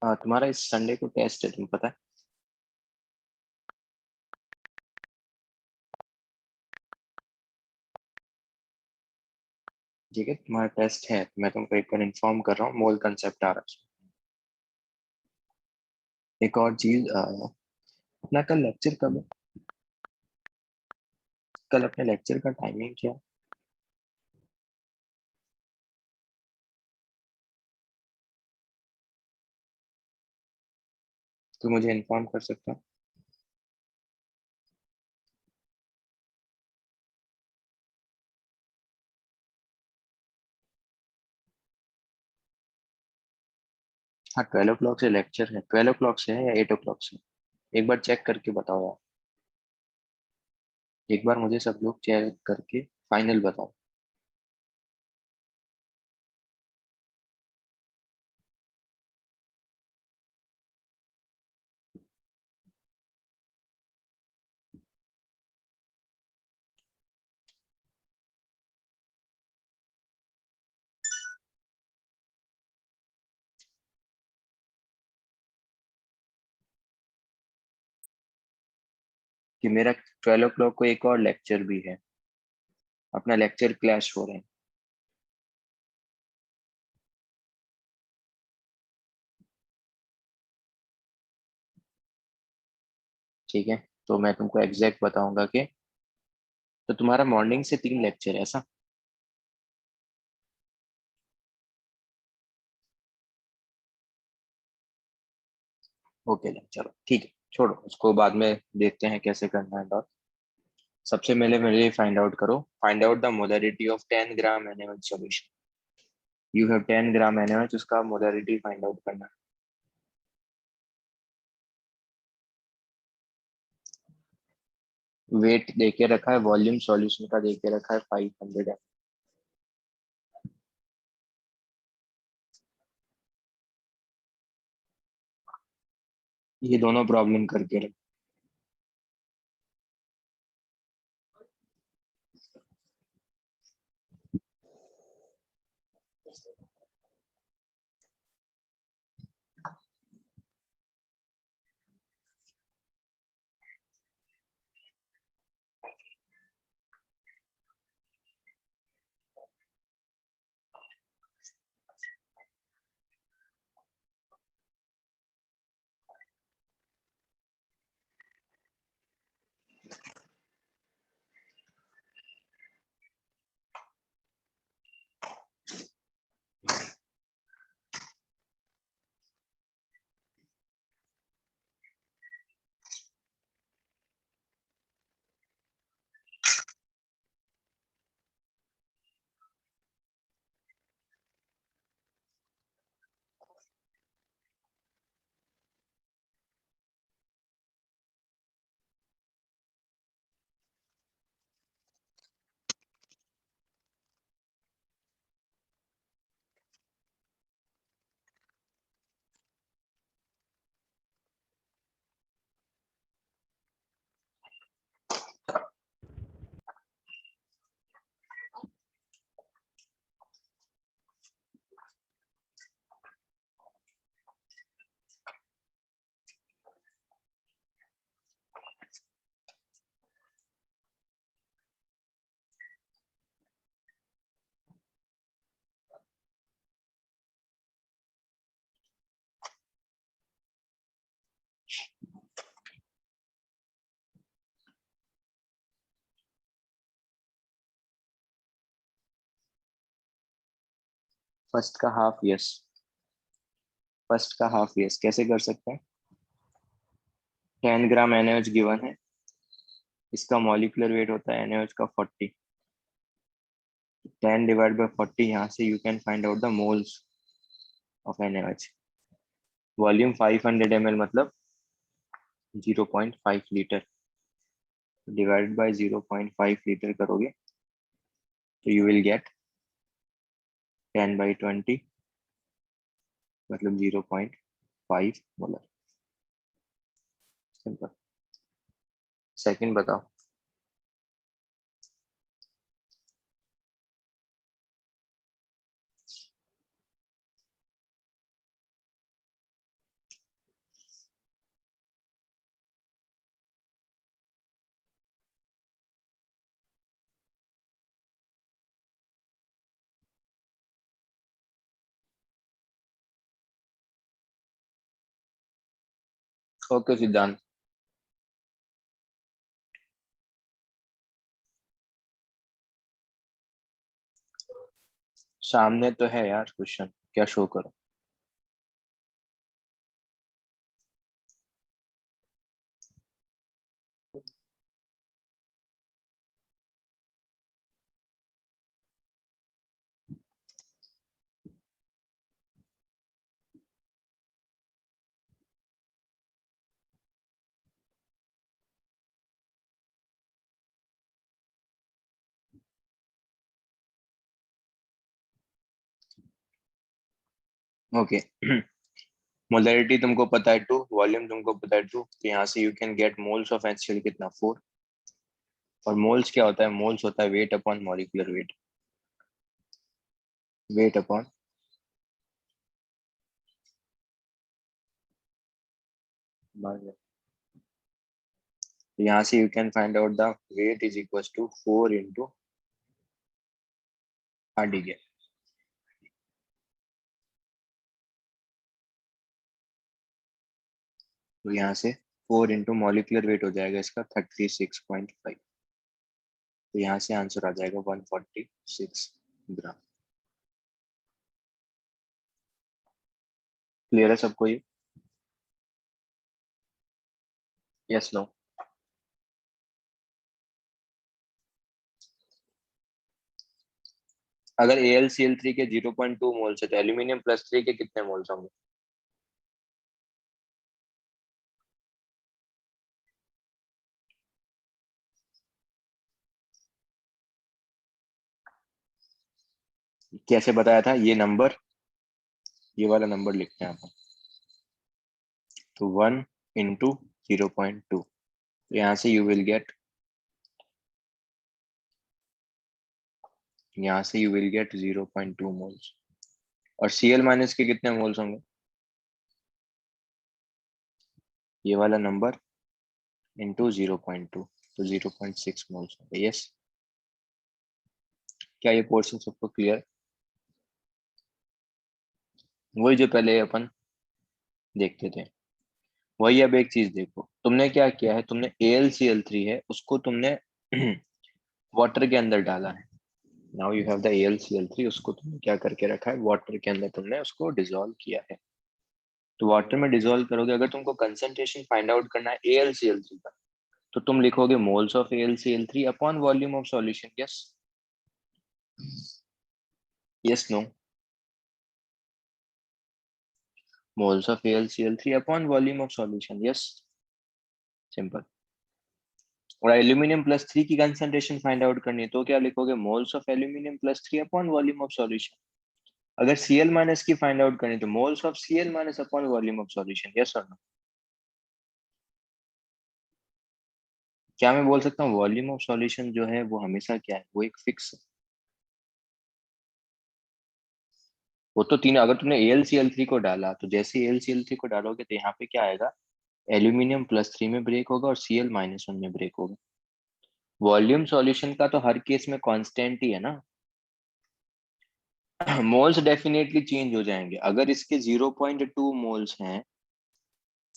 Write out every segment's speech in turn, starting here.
हाँ, तुम्हारा इस संडे को टेस्ट है, तुम्हें पता है? ठीक है, तुम्हारा टेस्ट है, मैं तुमको एक बार इन्फॉर्म कर रहा हूँ, मोल कंसेप्ट आ रहा है उसमें। एक और चीज, अपना कल लेक्चर कब है? कल अपने लेक्चर का टाइमिंग क्या है? तो मुझे इन्फॉर्म कर सकता है? हाँ, 12 o'clock से लेक्चर है, 12 o'clock से है या 8 o'clock से? एक बार चेक करके बताओ यार। एक बार मुझे सब लोग चेक करके फाइनल बताओ। कि मेरा 12 o'clock को एक और लेक्चर भी है, अपना लेक्चर क्लैश हो रहे हैं। ठीक है, तो मैं तुमको एग्जैक्ट बताऊंगा कि तो तुम्हारा मॉर्निंग से 3 लेक्चर है ऐसा? ओके, चलो ठीक है, छोड़ो उसको, बाद में देखते हैं कैसे करना है डॉट। सबसे पहले मुझे फाइंड आउट करो, find out the molarity of 10 gram NaOH solution. You have 10 gram NaOH, उसका मोलरिटी फाइंड आउट करना है। वेट देके रखा है, वॉल्यूम सॉल्यूशन का देके रखा है 500 है। ये दोनों प्रॉब्लम करके रख। फर्स्ट का हाफ यस। फर्स्ट का हाफ यस कैसे कर सकते हैं? 10 ग्राम NaOH गिवन है, इसका मॉलिक्यूलर वेट होता है NaOH का 40। 10 डिवाइड बाय 40, यहाँ से you can find out the moles of NaOH। Volume 500 ml मतलब 0.5 लीटर, डिवाइडेड बाय 0.5 लीटर करोगे तो यू विल गेट 10/20, मतलब 0.5 मोलर। सिंपल। सेकंड बताओ। ओके सिद्धांत। सामने तो है यार क्वेश्चन, क्या शो करो। ओके मोलरिटी तुमको पता है 2, वॉल्यूम तुमको पता है 2, तो यहाँ से you can get moles of HCl कितना 4। और मोल्स क्या होता है, मोल्स होता है weight upon molecular weight, weight upon mass. तो यहाँ से you can find out the weight is equal to 4 into RDK। तो यहाँ से 4 इंटू मॉलिक्यूलर वेट हो जाएगा इसका 36.5। तो यहाँ से आंसर आ जाएगा 146 ग्राम। क्लियर है सबको ये? Yes no? अगर AlCl3 के 0.2 मोल्स है तो एल्यूमिनियम प्लस 3 के कितने मोल्स होंगे? कैसे बताया था ये नंबर? ये वाला नंबर लिखते हैं अपन। तो 1 इंटू 0.2, तो यहाँ से यू विल गेट, यहाँ से यू विल गेट 0.2 मोल्स। और Cl माइनस के कितने मोल्स होंगे? ये वाला नंबर इंटू 0.2, तो 0.6 मोल्स होंगे। यस, क्या ये पोर्शन सबको क्लियर? वही जो पहले अपन देखते थे वही। अब एक चीज देखो, तुमने क्या किया है, तुमने AlCl3 है उसको तुमने वाटर के अंदर डाला है। Now you have the AlCl3, उसको तुमने क्या करके रखा है, वाटर के अंदर तुमने उसको डिसॉल्व किया है। तो वाटर में डिसॉल्व करोगे, अगर तुमको कंसंट्रेशन फाइंड आउट करना है AlCl3 का, तो तुम लिखोगे moles of AlCl3 upon volume of solution. Yes? Yes no? Moles of AlCl3 upon volume of solution. Yes, simple. और एल्यूमिनियम प्लस 3 की कंसंट्रेशन फाइंड आउट करनी है तो क्या लिखोगे, moles of aluminium plus 3 upon volume of solution. अगर Cl minus की find out करनी है तो moles of Cl minus upon volume of solution. Yes और नो? क्या मैं बोल सकता हूँ वॉल्यूम ऑफ सॉल्यूशन जो है वो हमेशा क्या है, वो एक फिक्स है। वो तो तीन, अगर तुमने AlCl3 को डाला तो जैसे AlCl3 को डालोगे तो यहाँ पे क्या आएगा, एल्यूमिनियम प्लस 3 में ब्रेक होगा और Cl माइनस 1 में ब्रेक होगा। वॉल्यूम सॉल्यूशन का तो हर केस में कांस्टेंट ही है ना। मोल्स डेफिनेटली चेंज हो जाएंगे। अगर इसके 0.2 मोल्स हैं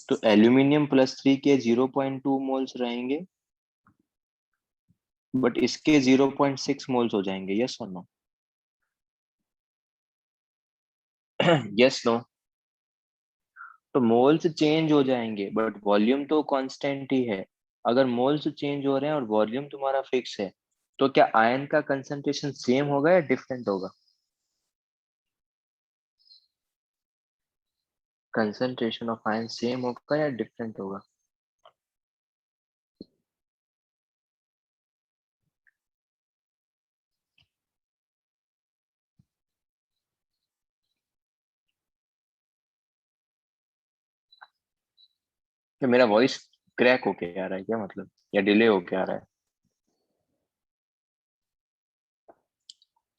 तो एल्यूमिनियम प्लस 3 के 0.2 मोल्स रहेंगे, बट इसके 0.6 मोल्स हो जाएंगे। यस और नो? Yes no? तो मोल्स चेंज हो जाएंगे बट वॉल्यूम तो कांस्टेंट ही है। अगर मोल्स चेंज हो रहे हैं और वॉल्यूम तुम्हारा फिक्स है, तो क्या आयन का कंसंट्रेशन सेम होगा या डिफरेंट होगा? कंसंट्रेशन ऑफ आयन सेम होगा या डिफरेंट होगा? क्या मेरा वॉइस क्रैक होके आ रहा है क्या, मतलब, या डिले होके आ रहा है?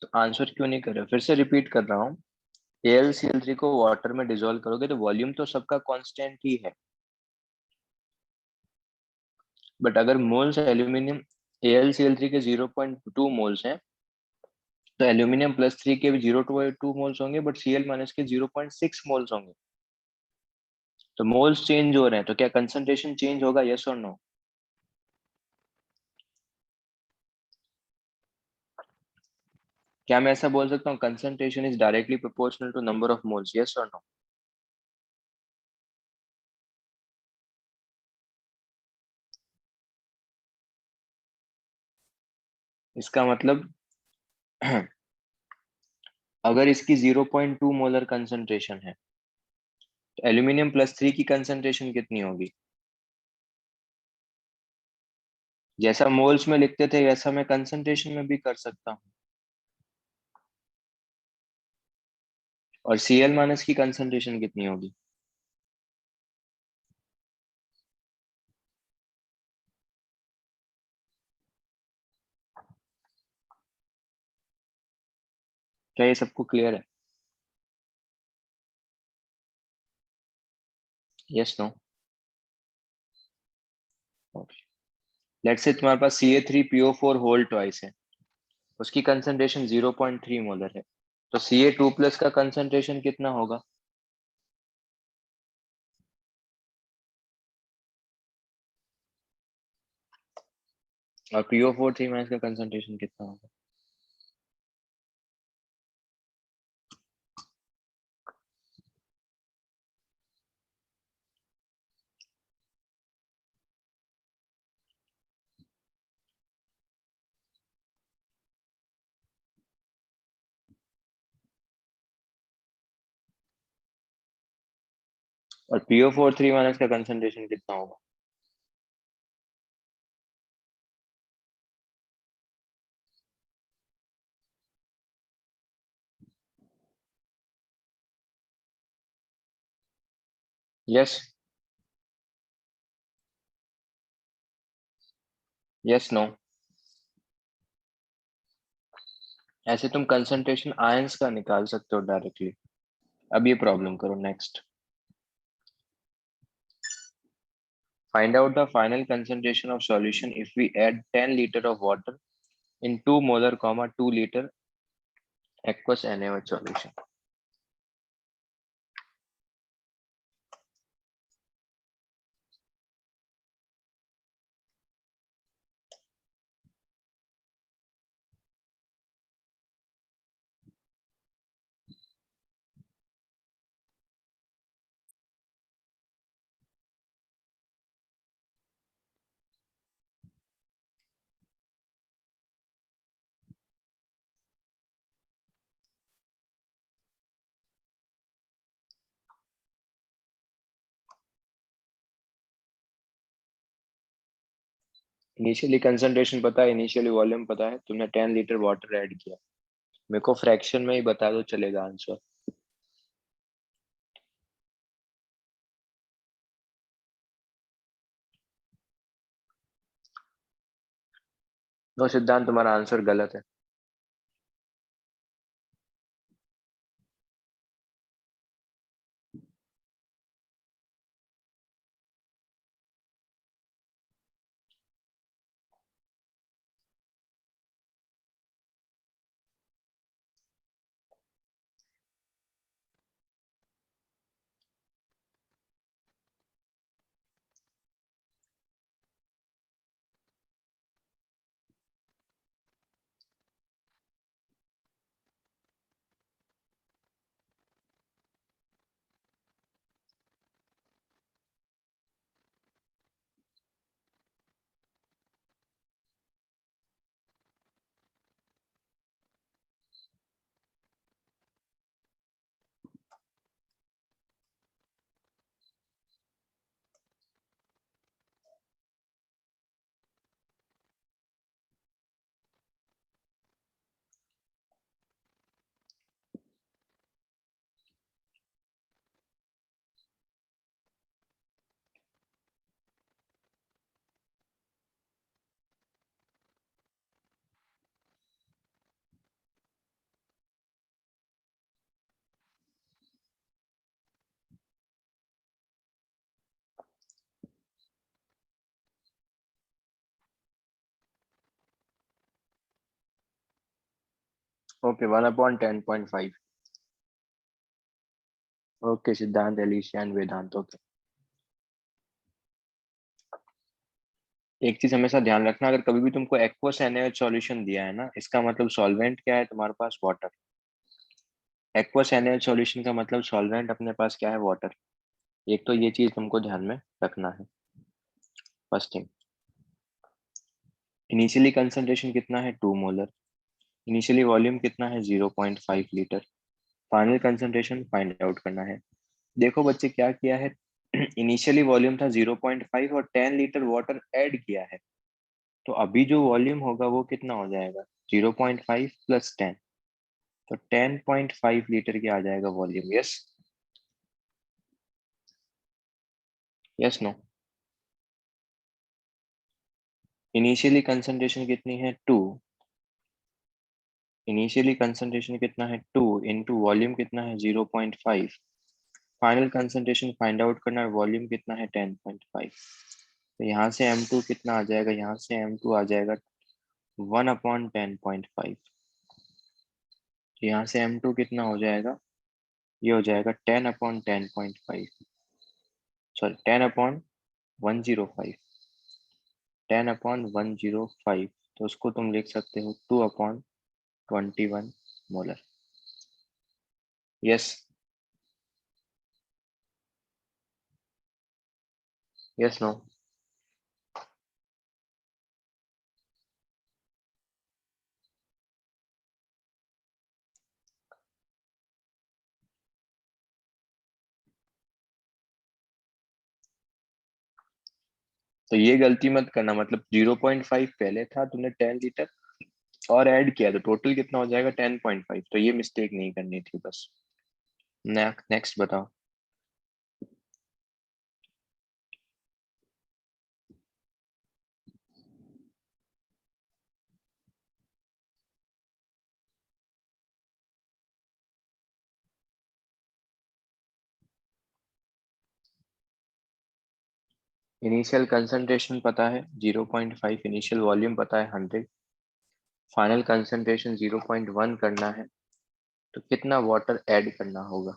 तो आंसर क्यों नहीं कर रहे? फिर से रिपीट कर रहा हूँ। AlCl3 को वाटर में डिसॉल्व करोगे तो वॉल्यूम तो सबका कांस्टेंट ही है, बट अगर मोल्स एल्यूमिनियम AlCl3 के 0.2 मोल्स हैं तो एल्यूमिनियम प्लस 3 के भी 0.2 मोल्स होंगे, बट Cl माइनस के 0.6 मोल्स होंगे। तो मोल्स चेंज हो रहे हैं तो क्या कंसंट्रेशन चेंज होगा, यस और नो? क्या मैं ऐसा बोल सकता हूँ concentration is directly proportional to number of moles, yes और नो? इसका मतलब अगर इसकी 0.2 मोलर कंसंट्रेशन है तो एल्यूमिनियम +3 की कंसंट्रेशन कितनी होगी? जैसा मोल्स में लिखते थे वैसा मैं कंसंट्रेशन में भी कर सकता हूँ। और Cl- की कंसंट्रेशन कितनी होगी? क्या ये सबको क्लियर है? Yes no? लेट्स से तुम्हारे पास Ca3PO4 होल ट्वाइस है, उसकी कंसंट्रेशन 0.3 मोलर है, तो Ca2+ का कंसंट्रेशन कितना होगा? और PO4 3- का कंसंट्रेशन कितना होगा? और PO4 3- का कंसंट्रेशन कितना होगा? यस? Yes no? ऐसे तुम कंसंट्रेशन आयंस का निकाल सकते हो डायरेक्टली। अब ये प्रॉब्लम करो next. Find out the final concentration of solution if we add 10 liter of water in 2 molar, 2 liter aqueous NaOH solution। Initially concentration पता है, इनिशियली वॉल्यूम पता है, तुमने 10 लीटर वाटर ऐड किया, मेरे को फ्रैक्शन में ही बता दो चलेगा आंसर। नो सिद्धांत, तुम्हारा आंसर गलत है। ओके, 1/10.5। ओके सिद्धांत, एलिशिया एंड वेदांत। ओके। एक चीज हमेशा ध्यान रखना, अगर कभी भी तुमको एक्वस NaOH सॉल्यूशन दिया है ना, इसका मतलब सॉल्वेंट क्या है तुम्हारे पास? वाटर। एक्वस NaOH सॉल्यूशन का मतलब सॉल्वेंट अपने पास क्या है? वाटर। एक तो ये चीज तुमको ध्यान में रखना है। फर्स्ट थिंग, इनिशियली कंसंट्रेशन कितना है? 2 मोलर। इनिशियली वॉल्यूम कितना है? 0.5 litre. Final concentration find out करना है। देखो बच्चे क्या किया है, इनिशियली वॉल्यूम था 0.5 और 10 लीटर वाटर ऐड किया है, तो अभी जो वॉल्यूम होगा वो कितना हो जाएगा? 0.5 प्लस 10, तो 10.5 लीटर की आ जाएगा volume. Yes, yes, no. Initially concentration कितनी है? 2। इनिशियली कंसंट्रेशन कितना है? 2 इंटू वॉल्यूम कितना है? 0.5। फाइनल कंसंट्रेशन फाइंड आउट करना है, वॉल्यूम कितना है? 10.5। तो यहाँ से M2 कितना आ जाएगा? यहाँ से M2 आ जाएगा 1/10.5। तो यहाँ से M2 कितना हो जाएगा? ये हो जाएगा 10/10.5, सॉरी 10/105। 10/105, तो उसको तुम लिख सकते हो 2/21 मोलर। Yes, yes, no. तो ये गलती मत करना, मतलब 0.5 पहले था, तुमने 10 लीटर और ऐड किया तो टोटल कितना हो जाएगा? 10.5। तो ये मिस्टेक नहीं करनी थी बस। नेक्स्ट बताओ। इनिशियल कंसंट्रेशन पता है 0.5, इनिशियल वॉल्यूम पता है 100, फाइनल कंसंट्रेशन 0.1 करना है, तो कितना वाटर ऐड करना होगा?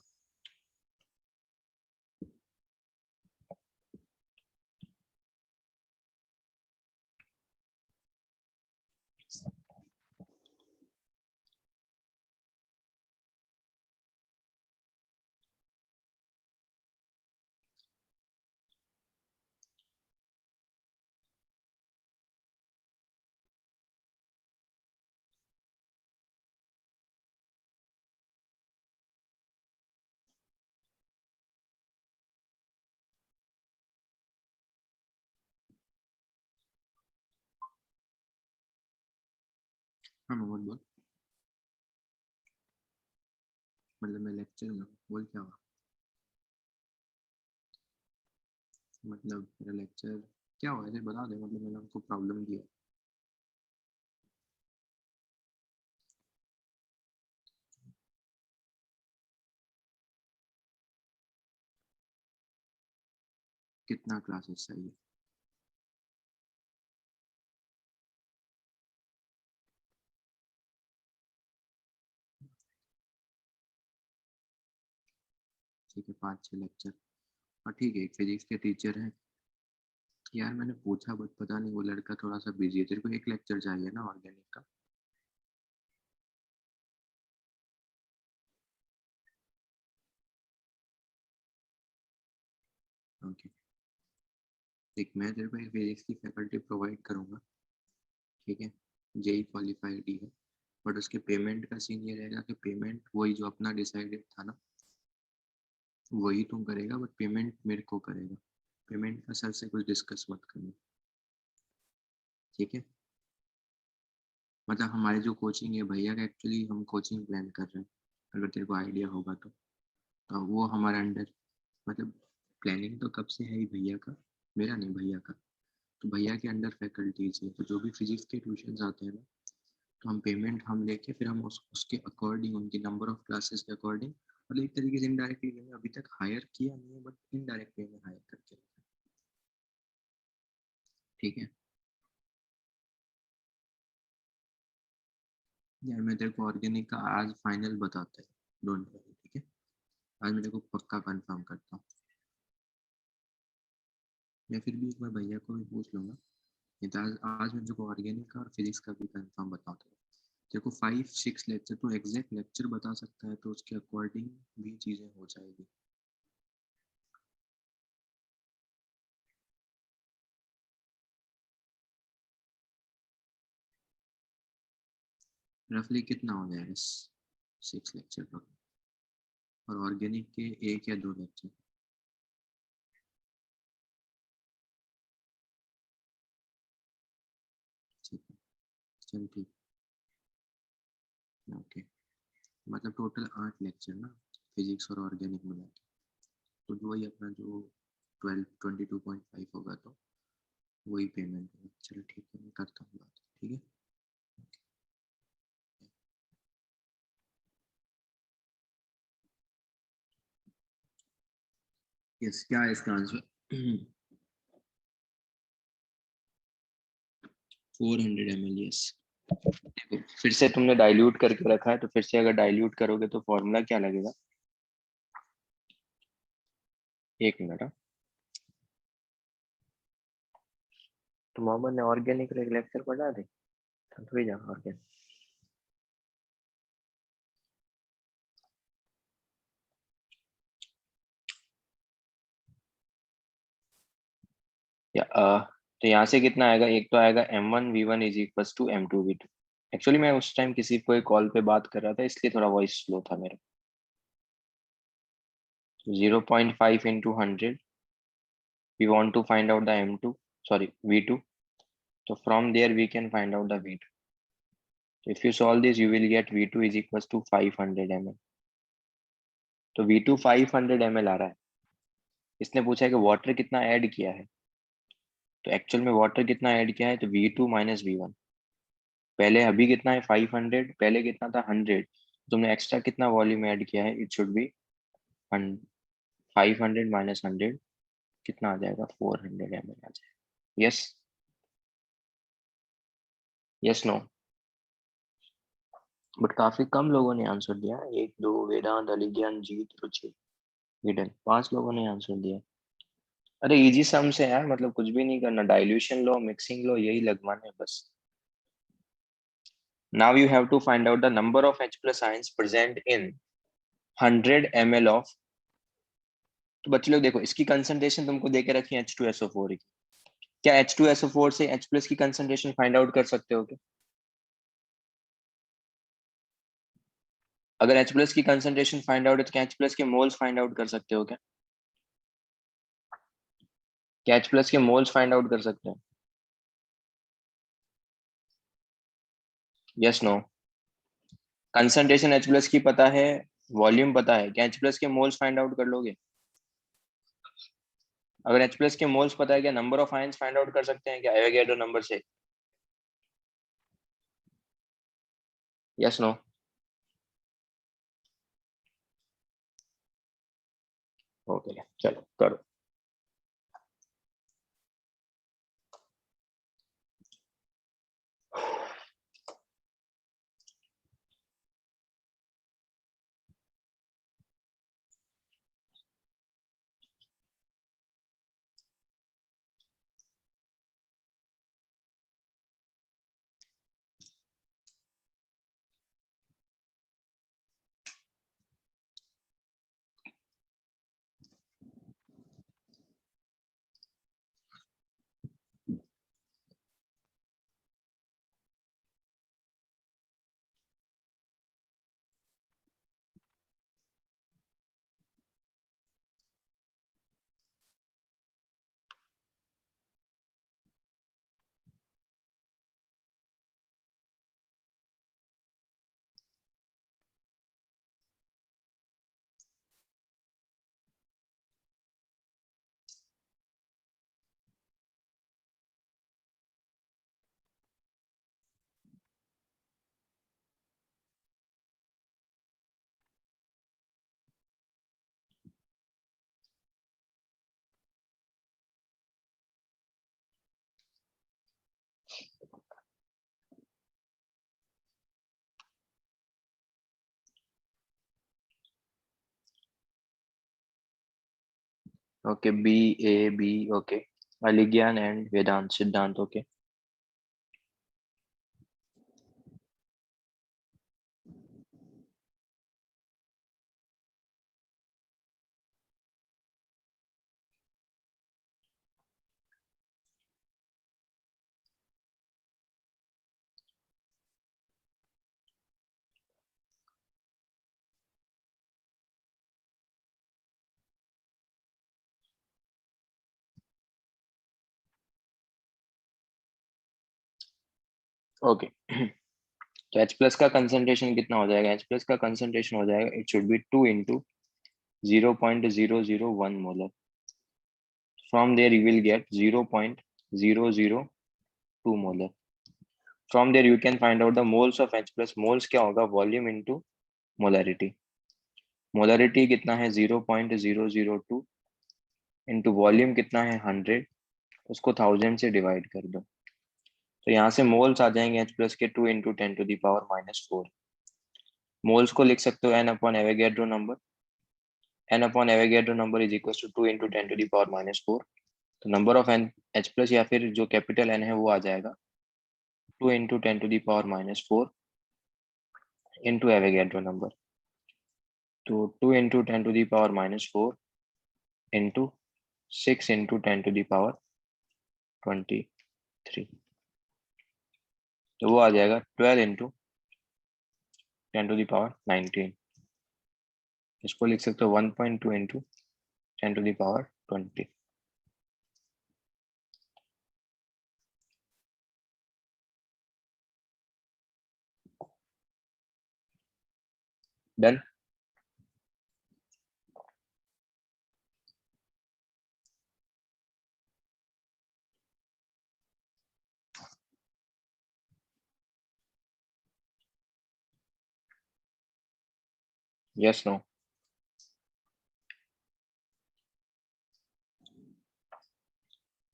हाँ मोहम्मद बोल। मतलब मैं लेक्चर में बोल क्या हुआ? मतलब मेरा लेक्चर क्या हुआ ऐसे बता दे, मतलब मैंने उनको प्रॉब्लम दिया। कितना क्लासेस चाहिए? ठीक है, 5-6 लेक्चर। और ठीक है, एक फिजिक्स के टीचर हैं यार, मैंने पूछा बट पता नहीं वो लड़का थोड़ा सा बिजी है। तेरे को एक लेक्चर चाहिए ना ऑर्गेनिक का? ओके, देख मैं तेरे को एक फिजिक्स की फैकल्टी प्रोवाइड करूँगा, ठीक है? जेई क्वालिफाइड ही है, बट उसके पेमेंट का सीन ये रहेगा कि पेमेंट वही जो अपना डिसाइडेड था ना, वही तुम करेगा, बट पेमेंट मेरे को करेगा। पेमेंट का सर से कुछ डिस्कस मत करना, ठीक है? मतलब हमारी जो कोचिंग है भैया का, एक्चुअली हम कोचिंग प्लान कर रहे हैं, अगर तेरे को आइडिया होगा तो वो हमारे अंडर, मतलब प्लानिंग तो कब से है ही भैया का, मेरा नहीं भैया का। तो भैया के अंडर फैकल्टीज है, तो जो भी फिजिक्स के ट्यूशन आते हैं ना, तो हम पेमेंट हम लेके फिर हम उसके अकॉर्डिंग, उनके नंबर ऑफ क्लासेस के अकॉर्डिंग, मतलब एक तरीके से इनडायरेक्टली मैंने अभी तक हायर किया नहीं है, बट इनडायरेक्टली में हायर करके रखा है, ठीक है? यार मैं तेरे को ऑर्गेनिक का आज फाइनल बताता है, डोंट वरी, ठीक है? आज मैं तेरे को पक्का कंफर्म करता हूँ। मैं फिर भी एक बार भैया को भी पूछ लूँगा, आज मैं तुमको ऑर्गेनिक और फिजिक्स का भी कंफर्म बताता हूँ। देखो 5-6 लेक्चर तो एग्जैक्ट लेक्चर बता सकता है, तो उसके अकॉर्डिंग भी चीजें हो जाएगी। रफली कितना हो जाएगा 6 लेक्चर का, और ऑर्गेनिक के 1 या 2 लेक्चर। ठीक है, चल ठीक, ओके। मतलब टोटल 8 लेक्चर ना, फिजिक्स और ऑर्गेनिक मिला के, तो वही अपना जो 22.5 होगा, तो वही पेमेंट होगा। चलो ठीक है, मैं करता हूँ बात, ठीक है। यस, क्या है इसका आंसर? 400 ml, yes. देखो फिर से तुमने डाइल्यूट करके रखा है, तो फिर से अगर डाइल्यूट करोगे तो फॉर्मूला क्या लगेगा? 1 मिनट। तो मोहम्मद ने ऑर्गेनिक लेक्चर पढ़ा थे, थोड़ी जा ऑर्गेनिक। तो यहाँ से कितना आएगा? एक तो आएगा m1v1 is equal to m2v2। Actually मैं उस टाइम किसी कोई कॉल पे बात कर रहा था, इसलिए थोड़ा वॉइस स्लो था मेरा। 0.5 into 100, we want to find out the m2, sorry v2. So from there we can find out the v2. So if you solve this, you will get v2 is equals to 500 ml. तो v2 500 ml आ रहा है। इसने पूछा है कि water कितना add किया है, तो एक्चुअल में वाटर कितना ऐड किया है, तो v2 माइनस v1। पहले अभी कितना है 500, पहले कितना था 100, तुमने एक्स्ट्रा कितना वॉल्यूम ऐड किया है, इट शुड बी 500 माइनस 100, कितना आ जाएगा? 400 ml आ जाएगा। Yes, yes, no. बट काफी कम लोगों ने आंसर दिया, 1 2 वेदांत, अलीज्ञान, जीत, रुचि, हिडन, 5 लोगों ने आंसर दिया। अरे इजी सम से यार, मतलब कुछ भी नहीं करना, डाइल्यूशन लो, मिक्सिंग लो, यही लगवाना है बस। Now you have to find out the number of H plus ions present in 100 ml of. तो बच्चे लोग देखो, इसकी कंसंट्रेशन तुमको देके रखी है H2SO4 की। क्या H2SO4 से H प्लस की कंसंट्रेशन फाइंड आउट कर सकते हो क्या? अगर H प्लस की कंसंट्रेशन फाइंड आउट है, तो क्या H प्लस के मोल्स फाइंड आउट कर सकते हो क्या? क्या H प्लस के मोल्स फाइंड आउट कर सकते हैं? Yes, no. Concentration H plus की पता है, वॉल्यूम पता है, क्या H प्लस के मोल्स फाइंड आउट कर लोगे? अगर H प्लस के मोल्स पता है, क्या number of ions find out कर सकते हैं क्या एवोगैड्रो नंबर से? Yes, no. ओके, चलो करो। Okay, B A B, okay. Aligyan and Vedant, Siddhant, okay. Okay तो H प्लस का कंसंट्रेशन कितना हो जाएगा? H प्लस का कंसंट्रेशन हो जाएगा, it should be 2 into 0.001 molar. From there you will get 0.002 molar. From there you can find out the moles of H plus. Moles क्या होगा? Volume into molarity. Molarity कितना है? 0.002 into volume कितना है? 100. उसको 1000 से डिवाइड कर दो, तो यहाँ से मोल्स आ जाएंगे H प्लस के 2 इंटू 10⁻⁻⁴. मोल्स को लिख सकते हो n upon Avogadro number. n upon Avogadro number is equal to 2 into 10⁻⁴. तो number of N H plus या फिर जो कैपिटल N है वो आ जाएगा 2 इंटू 10⁻⁻⁴ इंटू एवोगैड्रो नंबर. तो 2 इंटू 10⁻⁻⁴ इंटू 6 इंटू 10⁻23. तो वो आ जाएगा 12 इंटू 10⁻19. इसको लिख सकते हो 1.2 इंटू 10⁻20. डन. Yes no?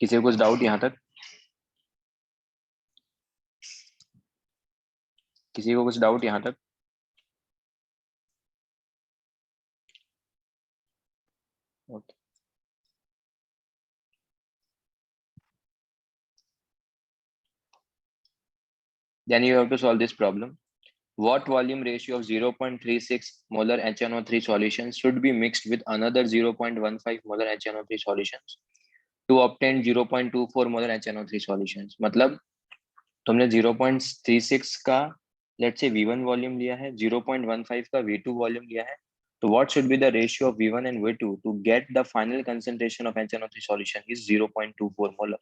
किसी को कुछ डाउट यहाँ तक? किसी को कुछ डाउट यहाँ तक? Okay. Then you have to solve this problem. What volume ratio of 0.36 molar HNO3 solutions should be mixed with another 0.15 molar HNO3 solutions to obtain 0.24 molar HNO3 solutions? मतलब तुमने 0.36 का लेट्स से V1 वॉल्यूम लिया है, 0.15 का V2 volume लिया है. तो what should be the ratio of V1 and V2 to get the final concentration of HNO3 solution is 0.24 molar.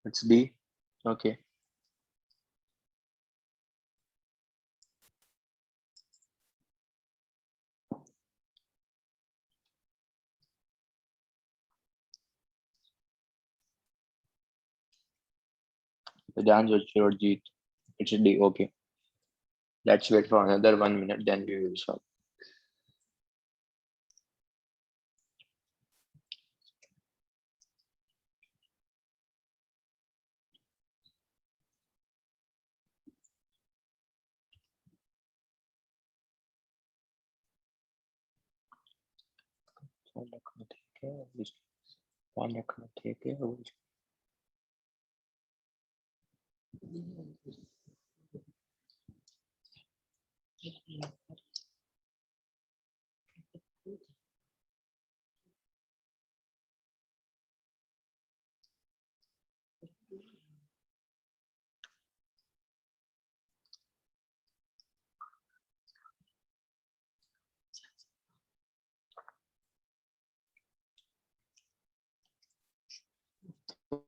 It's D. Okay. ध्यान से जीत. It's D. Okay. Let's wait for another 1 minute, then we will solve. Phone रखना ठीक है. Phone रखना ठीक है.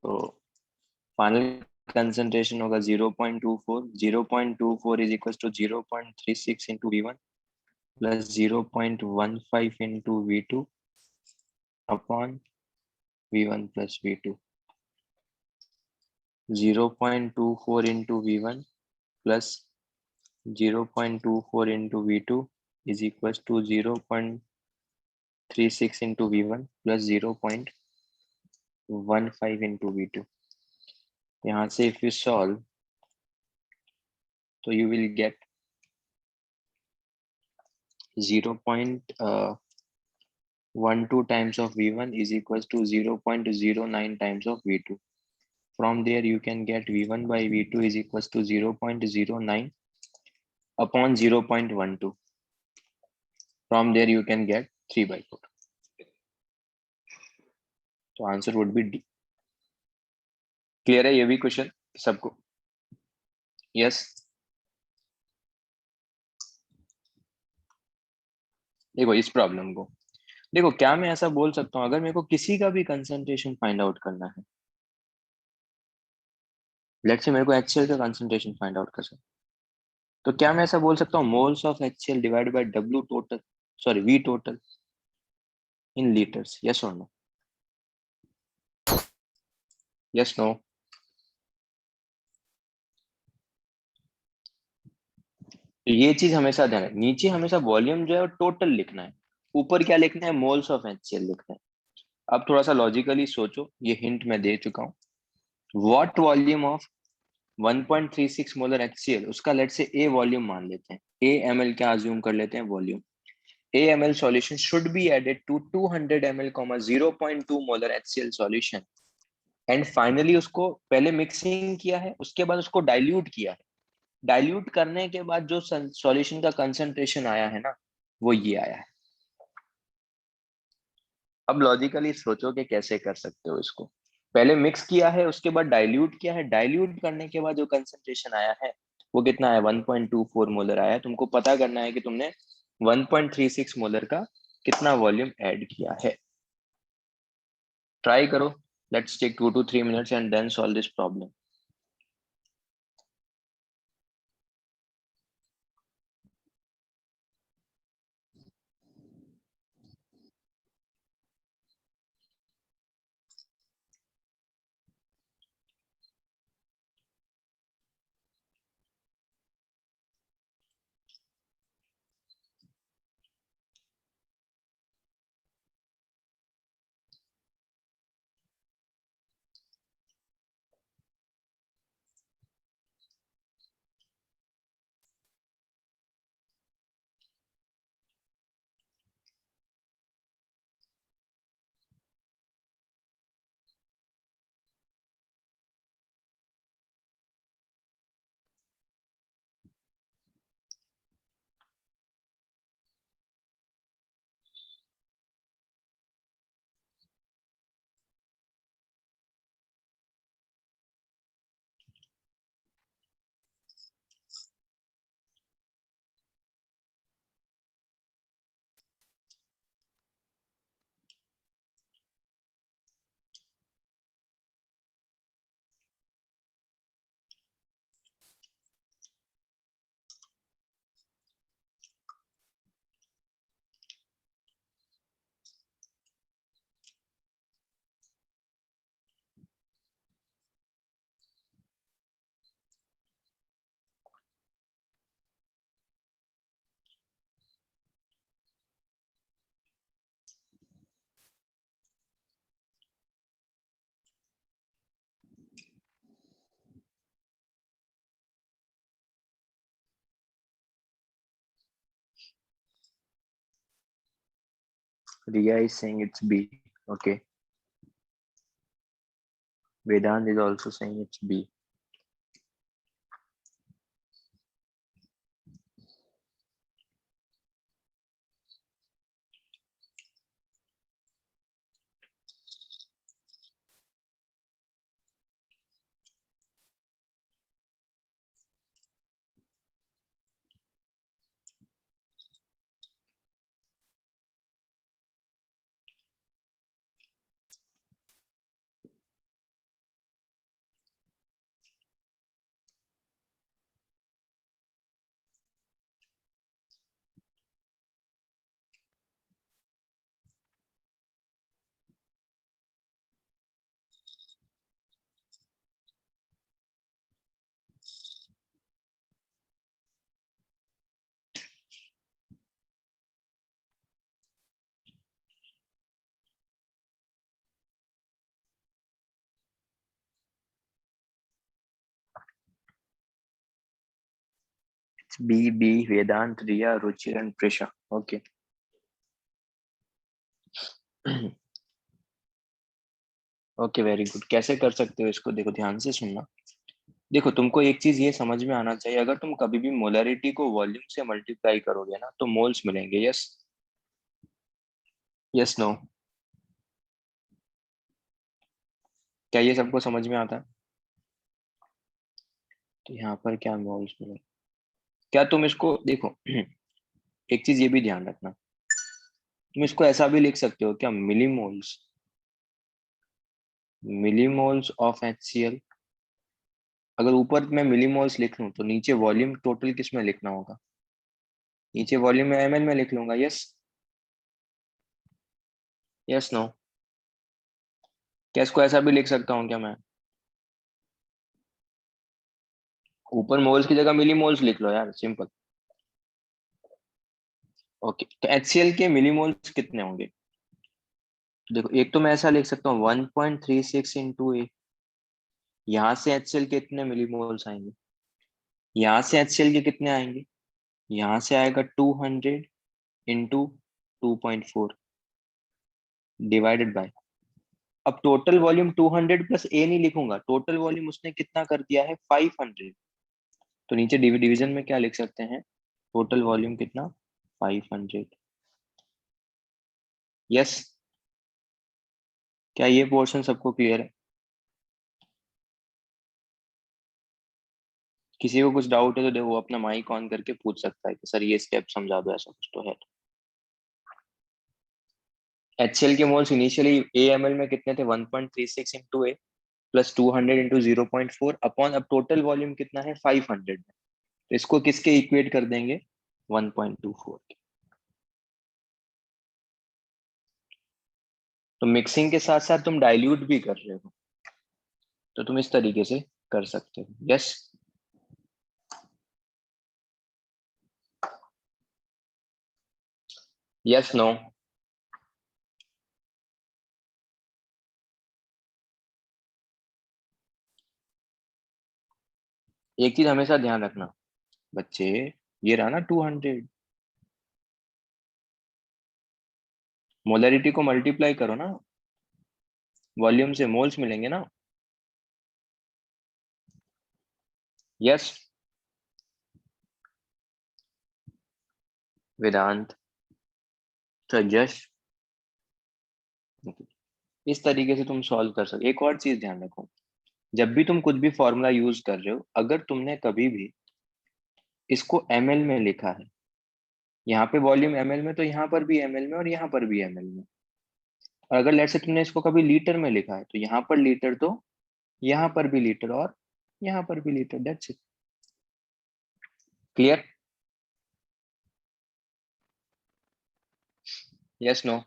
तो final concentration होगा 0.24. 0.24 is equal to 0.36 into V1 plus 0.15 into V2 upon V1 plus V2. 0.24 into V1 plus 0.24 into V2 is equals to 0.36 into V1 plus 0.15 into V2. यहाँ से if you solve, तो you will get 0.12 times of V1 is equals to 0.09 times of V2. From there, you can get V1 by V2 is equals to 0.09 upon 0.12. From there, you can get 3/4. तो answer would be D. Clear है ये भी question सबको? Yes. देखो इस problem को देखो, क्या मैं ऐसा बोल सकता हूँ, अगर मेरे को किसी का भी कंसंट्रेशन फाइंड आउट करना है, लेट्स से मेरे को HCl का कंसंट्रेशन फाइंड आउट कर सकता, तो क्या मैं ऐसा बोल सकता हूँ moles of HCl divide by W total, sorry V total in litres? Yes और नो? Yes no? तो ये चीज हमेशा ध्यान है, नीचे हमेशा वॉल्यूम जो है वो टोटल लिखना है, ऊपर क्या लिखना है? मोल्स ऑफ HCl लिखना है. अब थोड़ा सा लॉजिकली सोचो, ये हिंट मैं दे चुका हूँ. What volume of 1.36 molar HCl, उसका लेट से ए वॉल्यूम मान लेते हैं, ए ml क्या अज्यूम कर लेते हैं volume. A ml solution should be added to 200 ml, 0.2 molar HCl solution. And finally उसको पहले मिक्सिंग किया है, उसके बाद उसको डाइल्यूट किया है. डाइल्यूट करने के बाद जो सॉल्यूशन का कंसंट्रेशन आया है ना, वो ये आया है. अब लॉजिकली सोचो कि कैसे कर सकते हो इसको. पहले मिक्स किया है, उसके बाद डाइल्यूट किया है, डाइल्यूट करने के बाद जो कंसंट्रेशन आया है वो कितना है? 1.24 मोलर आया है. तुमको पता करना है कि तुमने 1.36 मोलर का कितना वॉल्यूम ऐड किया है. ट्राई करो. Let's take 2 to 3 minutes and then solve this problem. Riya is saying it's B. Okay. Vedant is also saying it's B. B Vedant, Riya, Ruchi and Presha. Okay. Okay, very good. कैसे कर सकते हो इसको, देखो ध्यान से सुनना। देखो, तुमको एक चीज ये समझ में आना चाहिए, अगर तुम कभी भी मोलरिटी को वॉल्यूम से मल्टीप्लाई करोगे ना, तो मोल्स मिलेंगे। Yes, yes, no. क्या ये सबको समझ में आता है? तो यहाँ पर क्या मोल्स मिलेंगे? क्या तुम इसको देखो, एक चीज ये भी ध्यान रखना, तुम इसको ऐसा भी लिख सकते हो क्या, मिलीमोल्स, मिलीमोल्स ऑफ HCl। अगर ऊपर मैं मिलीमोल्स लिख लूं, तो नीचे वॉल्यूम टोटल किस में लिखना होगा? नीचे वॉल्यूम में ml में लिख लूंगा। Yes, yes, no. क्या इसको ऐसा भी लिख सकता हूँ क्या मैं? ऊपर मोल्स की जगह मिली मोल्स लिख लो यार, सिंपल। ओके, तो HCl के मिली मोल्स कितने होंगे? तो देखो, एक तो मैं ऐसा लिख सकता हूँ 1.36 × A। यहाँ से HCl के कितने मिली मोल्स आएंगे? यहाँ से HCl के कितने आएंगे? यहाँ से आएगा 200 × 2.4 डिवाइडेड बाय। अब टोटल वॉल्यूम 200 प्लस ए नहीं लिखूंगा, टोटल वॉल्यूम उसने कितना कर दिया है, 500। तो नीचे डिवीजन में क्या लिख सकते हैं, टोटल वॉल्यूम कितना, 500। यस। क्या ये पोर्शन सबको क्लियर है? किसी को कुछ डाउट है तो देखो, वो अपना माइक ऑन करके पूछ सकता है कि सर ये स्टेप समझा दो, ऐसा कुछ तो है। HCl के मोल्स इनिशियली AML में कितने थे, 1.36 × A प्लस 200 × 0.4 अपॉन, अब टोटल वॉल्यूम कितना है, 500 में। तो इसको किसके इक्वेट कर देंगे, 1.24 के। तो मिक्सिंग के साथ साथ तुम डाइल्यूट भी कर रहे हो, तो तुम इस तरीके से कर सकते हो। Yes, yes, no. एक चीज हमेशा ध्यान रखना बच्चे, ये रहा ना 200, मोलरिटी को मल्टीप्लाई करो ना, वॉल्यूम से मोल्स मिलेंगे ना। यस, वेदांत, सजश। इस तरीके से तुम सॉल्व कर सकते। एक और चीज ध्यान रखो, जब भी तुम कुछ भी फॉर्मूला यूज कर रहे हो, अगर तुमने कभी भी इसको ml में लिखा है, यहाँ पे वॉल्यूम ml में, तो यहाँ पर भी ml में और यहाँ पर भी ml में। और अगर लेट से तुमने इसको कभी लीटर में लिखा है, तो यहाँ पर लीटर, तो यहाँ पर भी लीटर और यहाँ पर भी litre. That's it. Clear? Yes, no.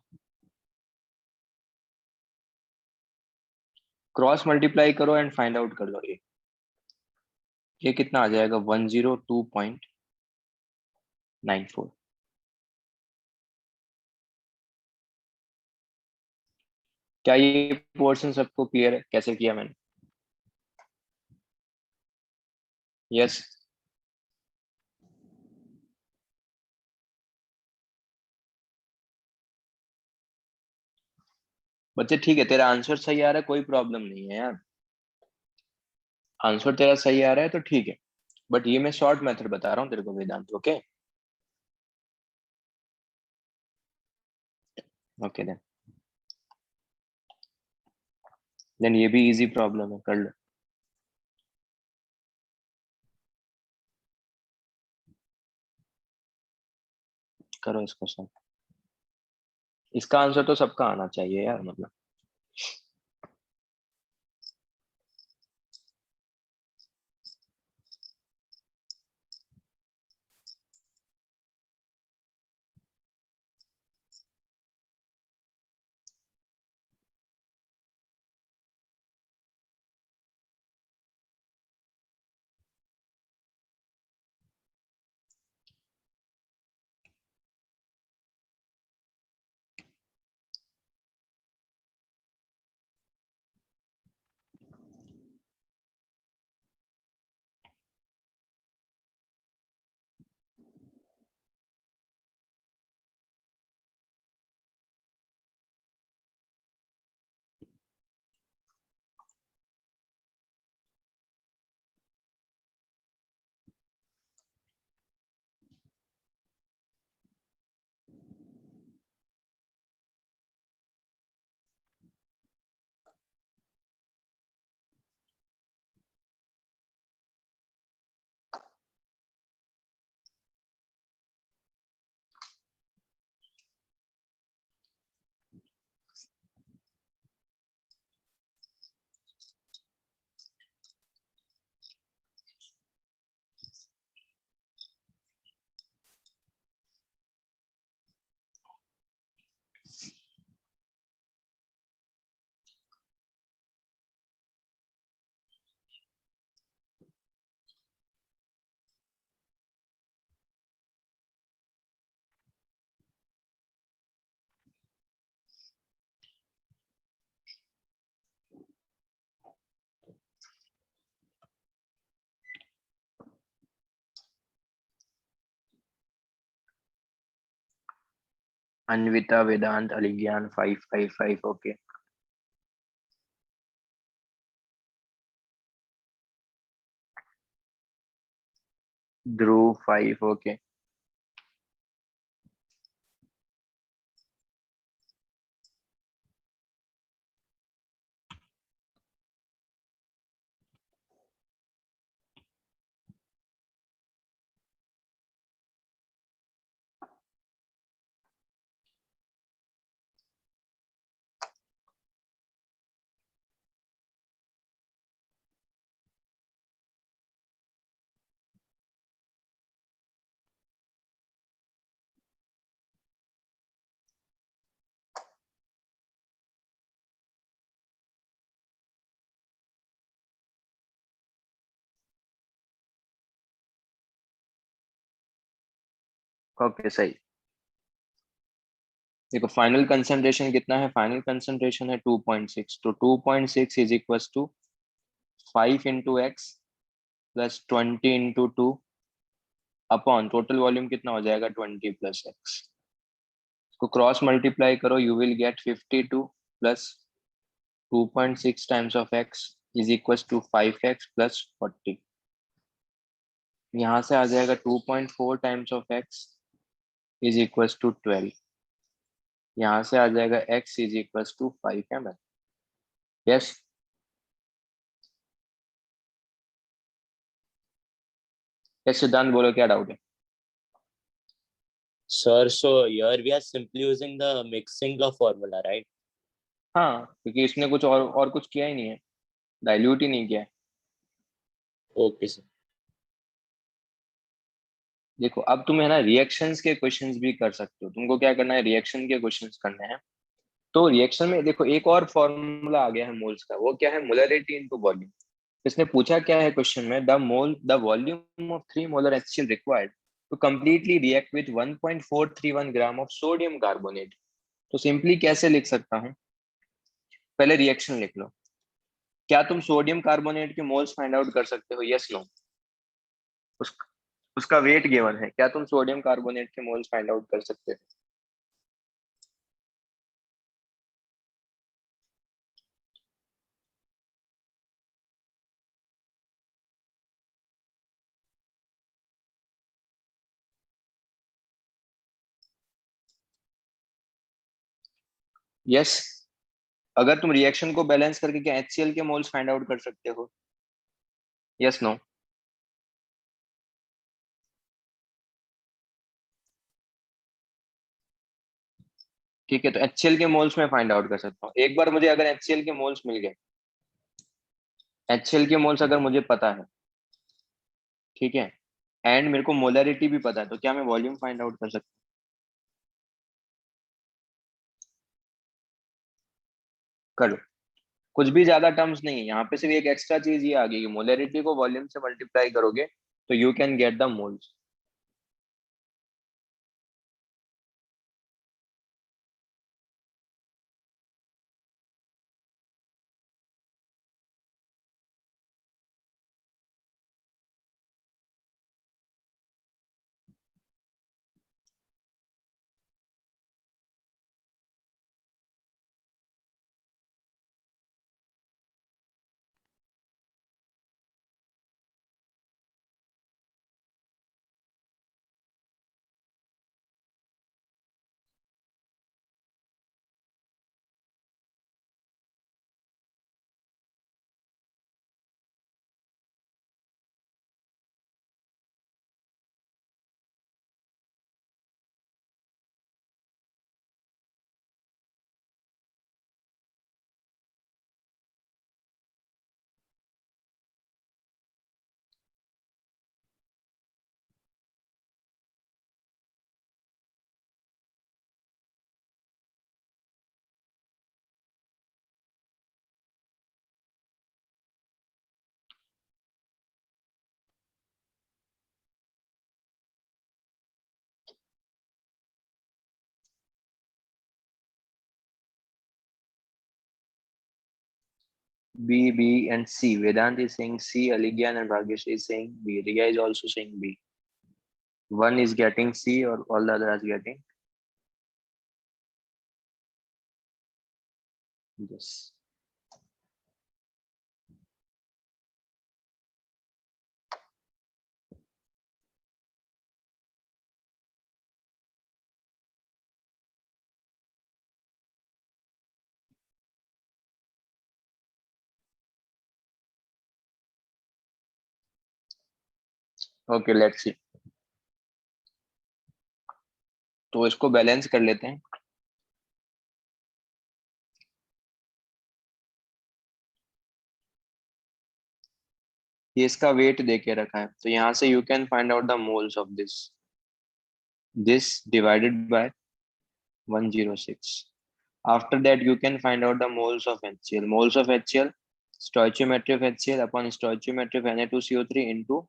Cross multiply करो एंड फाइंड आउट कर लो ये कितना आ जाएगा, 102.94। क्या ये पोर्शन सबको क्लियर है, कैसे किया मैंने? यस। बच्चे ठीक है, तेरा आंसर सही आ रहा है, कोई प्रॉब्लम नहीं है यार। आंसर तेरा सही आ रहा है तो ठीक है, बट ये मैं शॉर्ट मेथड बता रहा हूँ तेरे को वेदांत। ओके, ओके देन ये भी इजी प्रॉब्लम है, कर लो। करो इसको सर। इसका आंसर तो सबका आना चाहिए यार, मतलब। Anvita, Vedant, Aligyan, 555. Okay. Dhruv, 5. Okay. Okay, सही। देखो फाइनल कंसंट्रेशन कितना है, फाइनल कंसंट्रेशन है 2.6, तो 2.6 is equal to 5 into x plus 20 into 2 upon total volume कितना हो जाएगा 20 प्लस एक्स। इसको क्रॉस मल्टीप्लाई करो, you will get 52 plus 2.6 times of x is equal to 5x plus 40। यहाँ से आ जाएगा 2.4 times of x is equal to 12। यहाँ से आ जाएगा x is equal to 5 ml। Yes. Yes Siddhant, बोलो क्या डाउट है। Sir, so here we are simply using the mixing law formula, right? हाँ, क्योंकि इसने कुछ और कुछ किया ही नहीं है, डाइल्यूट ही नहीं किया है। Okay, sir. देखो अब तुम है ना रिएक्शंस के क्वेश्चंस भी कर सकते हो, तुमको क्या करना है, रिएक्शन के क्वेश्चंस करने हैं। तो रिएक्शन में देखो एक और फॉर्मूला आ गया है मोल्स का, वो क्या है, मोलरिटी इनटू वॉल्यूम। इसने पूछा क्या है क्वेश्चन में, the volume of 3 molar HCl required to completely react with 1.431 gram of sodium carbonate. तो सिंपली कैसे लिख सकता हूँ, पहले रिएक्शन लिख लो। क्या तुम सोडियम कार्बोनेट के मोल्स फाइंड आउट कर सकते हो, यस नो। उस, उसका वेट गिवन है, क्या तुम सोडियम कार्बोनेट के मोल्स फाइंड आउट कर सकते हो। यस। अगर तुम रिएक्शन को बैलेंस करके क्या HCl के मोल्स फाइंड आउट कर सकते हो, यस नो। ठीक है, तो HCl के मोल्स में फाइंड आउट कर सकता हूँ। एक बार मुझे अगर HCl के मोल्स मिल गए, HCl के मोल्स अगर मुझे पता है, ठीक है, एंड मेरे को मोलरिटी भी पता है, तो क्या मैं वॉल्यूम फाइंड आउट कर सकता हूँ। कर लो। कुछ भी ज्यादा टर्म्स नहीं है यहाँ पे, सिर्फ एक एक्स्ट्रा चीज ये आ गई कि मोलरिटी को वॉल्यूम से मल्टीप्लाई करोगे तो you can get the moles. B and C. Vedant is saying C. Aligyan and Bhagesh is saying B. Riya is also saying B. One is getting C or all the others getting Yes. Okay, let's see. तो इसको balance कर लेते हैं. ये इसका wait दे के रखा है, तो यहाँ से you can find out the moles of this divided by 106. After that, you can find out the moles of HCl. Moles of HCl, stoichiometry of HCl upon stoichiometry of Na2CO3 into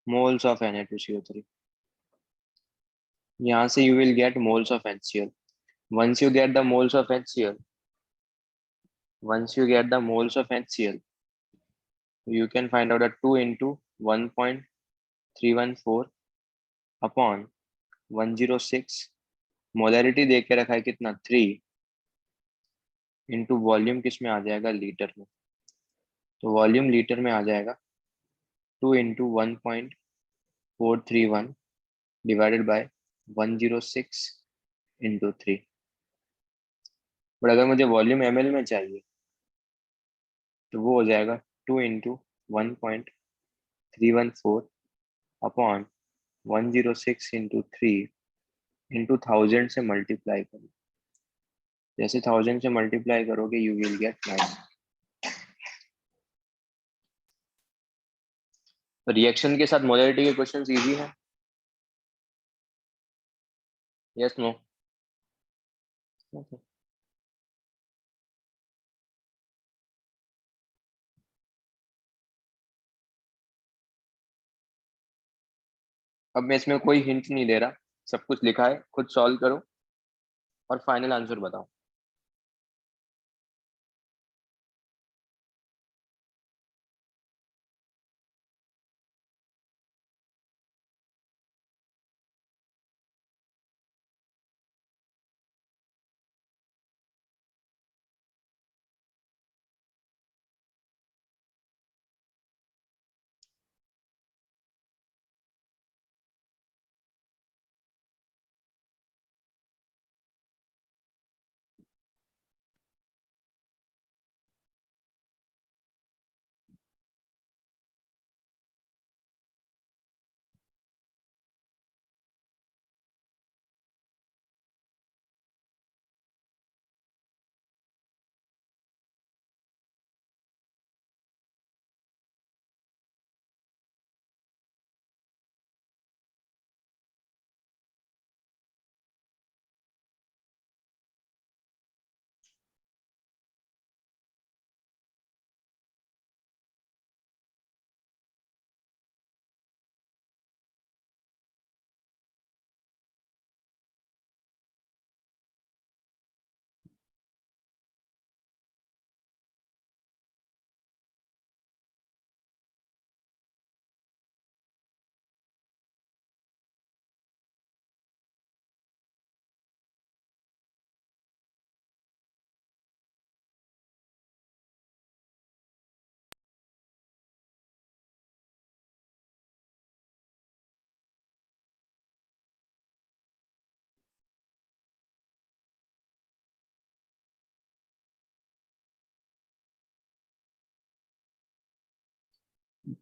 moles of Na2CO3. यहाँ से you will get moles of HCl. Once you get the moles of HCl, you can find out that 2 into 1.314 upon 106. Molarity दे के रखा है कितना 3 into volume किस में आ जाएगा litre में. तो वॉल्यूम लीटर में आ जाएगा 2 into 1.431 divided by 106 into 3. But अगर मुझे वॉल्यूम ml में चाहिए तो वो हो जाएगा 2 इंटू 1.314 अपॉन 106 इंटू 3 इंटू 1000 से मल्टीप्लाई करो. जैसे 1000 से मल्टीप्लाई करोगे यू विल गेट 9. रिएक्शन के साथ मोलैरिटी के क्वेश्चंस इजी हैं. Yes no. अब मैं इसमें कोई हिंट नहीं दे रहा, सब कुछ लिखा है, खुद सॉल्व करो और फाइनल आंसर बताओ.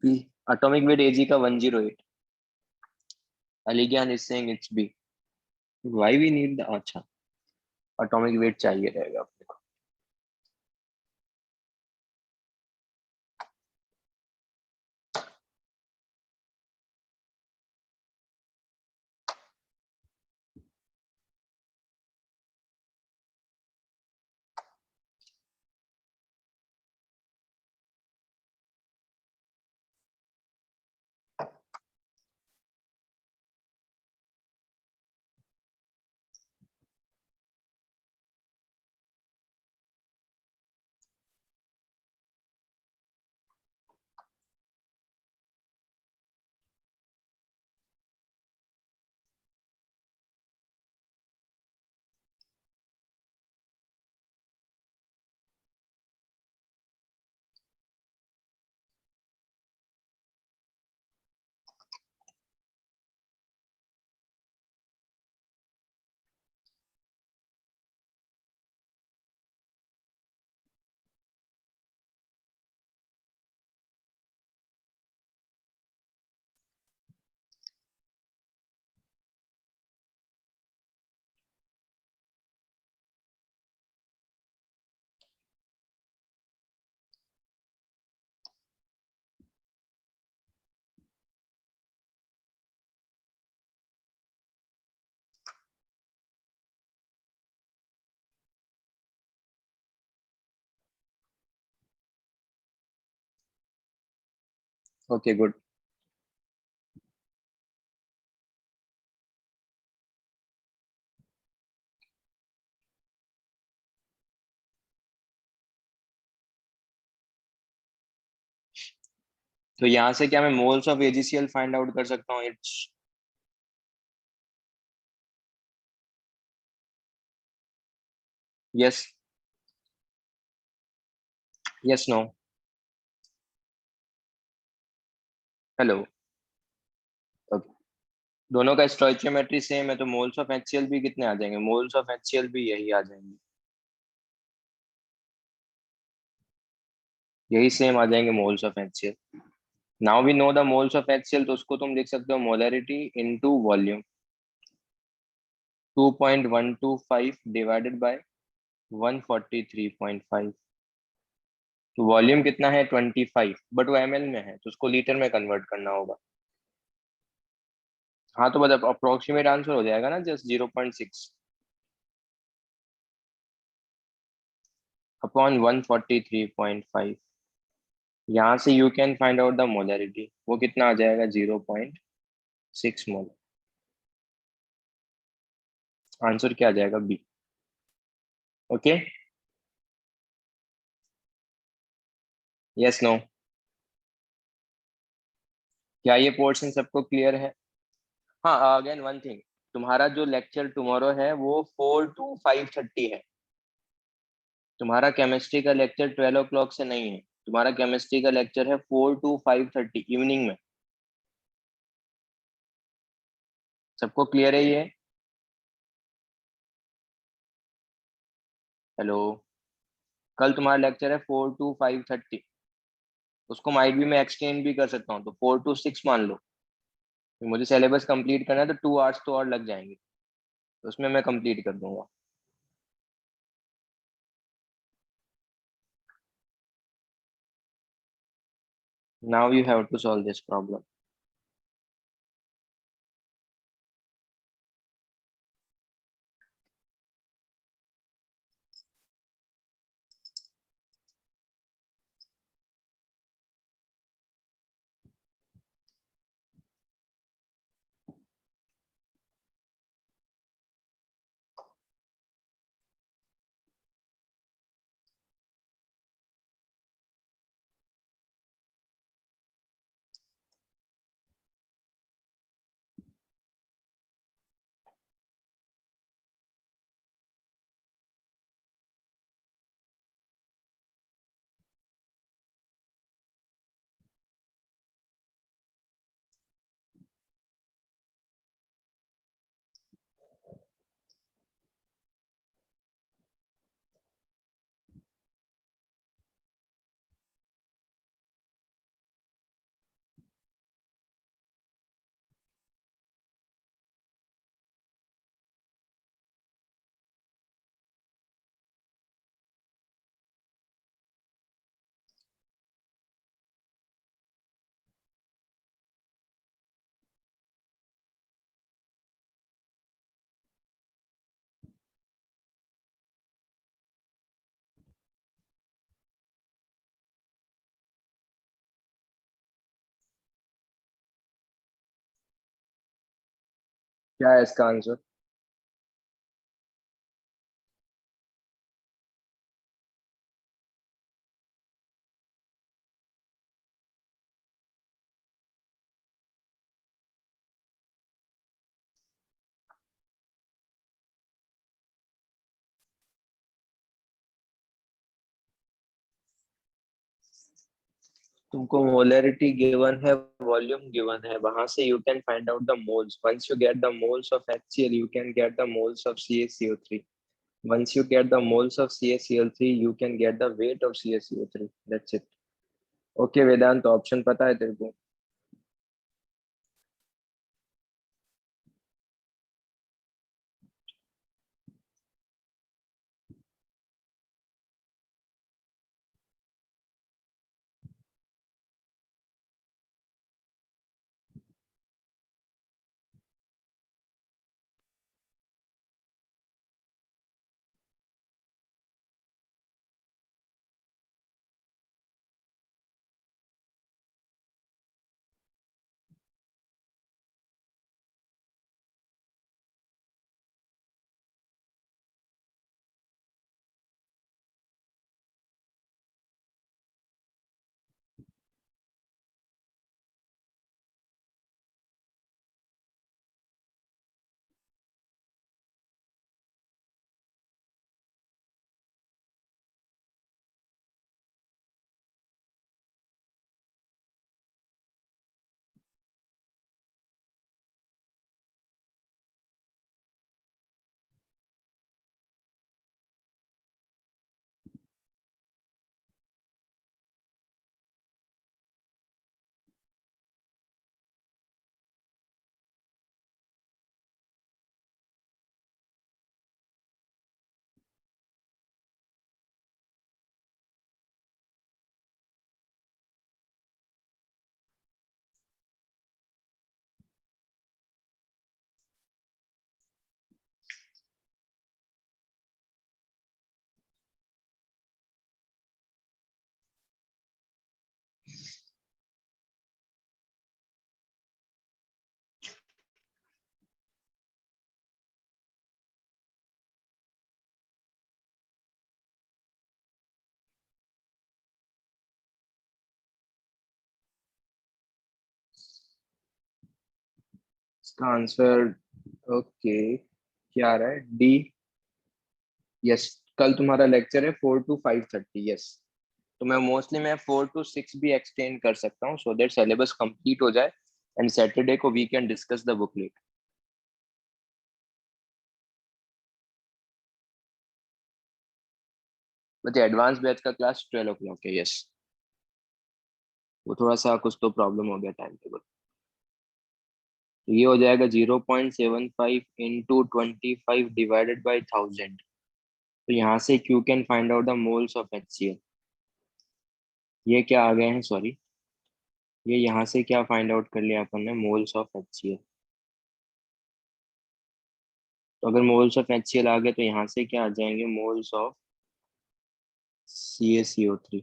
B. Atomic weight Ag का 108. Aligan is saying it's B. Why we need the अच्छा atomic weight चाहिए रहेगा अपने को. Okay good. तो यहाँ से क्या मैं moles of AgCl find out कर सकता हूँ? It's yes, yes, no, hello. Okay, दोनों का स्टोइचियोमेट्री सेम है, तो मोल्स ऑफ एचसीएल भी कितने आ जाएंगे? मोल्स ऑफ एचसीएल भी यही आ जाएंगे, यही सेम आ जाएंगे moles of HCl. Now we know the moles of HCl, तो उसको तुम लिख सकते हो molarity into volume, 2.125 divided by 143.5। तो वॉल्यूम कितना है? 25, बट वो एमएल में है तो उसको लीटर में कन्वर्ट करना होगा। हाँ, तो मतलब अप्रोक्सीमेट आंसर हो जाएगा ना, जस्ट 0.6 अपॉन 143.5। यहाँ से you can find out the molarity, वो कितना आ जाएगा? 0.6 मोल। आंसर क्या आ जाएगा? बी। Okay, yes, no. क्या ये पोर्शन सबको क्लियर है? हाँ, अगेन वन थिंग, तुम्हारा जो लेक्चर टुमारो है वो 4 to 5:30 है। तुम्हारा केमिस्ट्री का लेक्चर 12 o'clock से नहीं है, तुम्हारा केमिस्ट्री का लेक्चर है 4 to 5:30 इवनिंग में। सबको क्लियर है ये? हेलो। कल तुम्हारा लेक्चर है 4 to 5:30, उसको माइट भी मैं एक्सटेंड भी कर सकता हूँ, तो 4 to 6 मान लो। मुझे सिलेबस कंप्लीट करना है तो 2 hours तो और लग जाएंगे, तो उसमें मैं कंप्लीट कर दूंगा। Now you have to solve this problem. क्या है इसका आंसर? तुमको मोलरिटी गिवन है, वॉल्यूम गिवन है, वहां से you can find out the moles. Once you get the moles of HCl you can get the moles of CaCO3। once you get the moles of CaCl3 you can get the weight of CaCO3, that's it। Okay Vedant, option पता है तेरे को? इसका answer okay क्या आ रहा है? D. Yes, कल तुम्हारा लेक्चर है 4 to 5:30। यस, तो मैं 4 to 6 भी एक्सटेंड कर सकता हूँ सो दैट सिलेबस कंप्लीट हो जाए एंड सैटरडे को we can discuss the booklet. But advance batch का क्लास 12 o'clock है। यस, वो थोड़ा सा कुछ तो प्रॉब्लम हो गया टाइम टेबल। तो ये हो जाएगा 0.75 into 25 डिवाइडेड बाई 1000। तो यहाँ से Q can find out the moles of HCl। ये क्या आ गए हैं, सॉरी, ये यहाँ से क्या फाइंड आउट कर लिया अपन ने? Moles of HCl। तो अगर मोल्स ऑफ HCl आ गए तो यहाँ से क्या आ जाएंगे? Moles of CaCO3।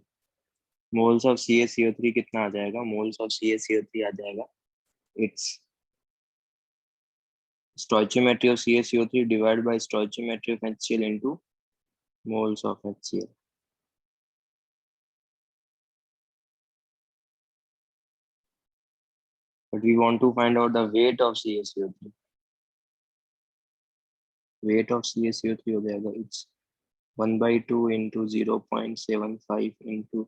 Moles of CaCO3 कितना आ जाएगा? मोल्स ऑफ CaCO3 आ जाएगा, it's stoichiometry of CaCO3 divided by stoichiometry of HCl into moles of HCl. But we want to find out the weight of CaCO3. Weight of CaCO3 हो जाएगा, it's 1/2 into 0.75 into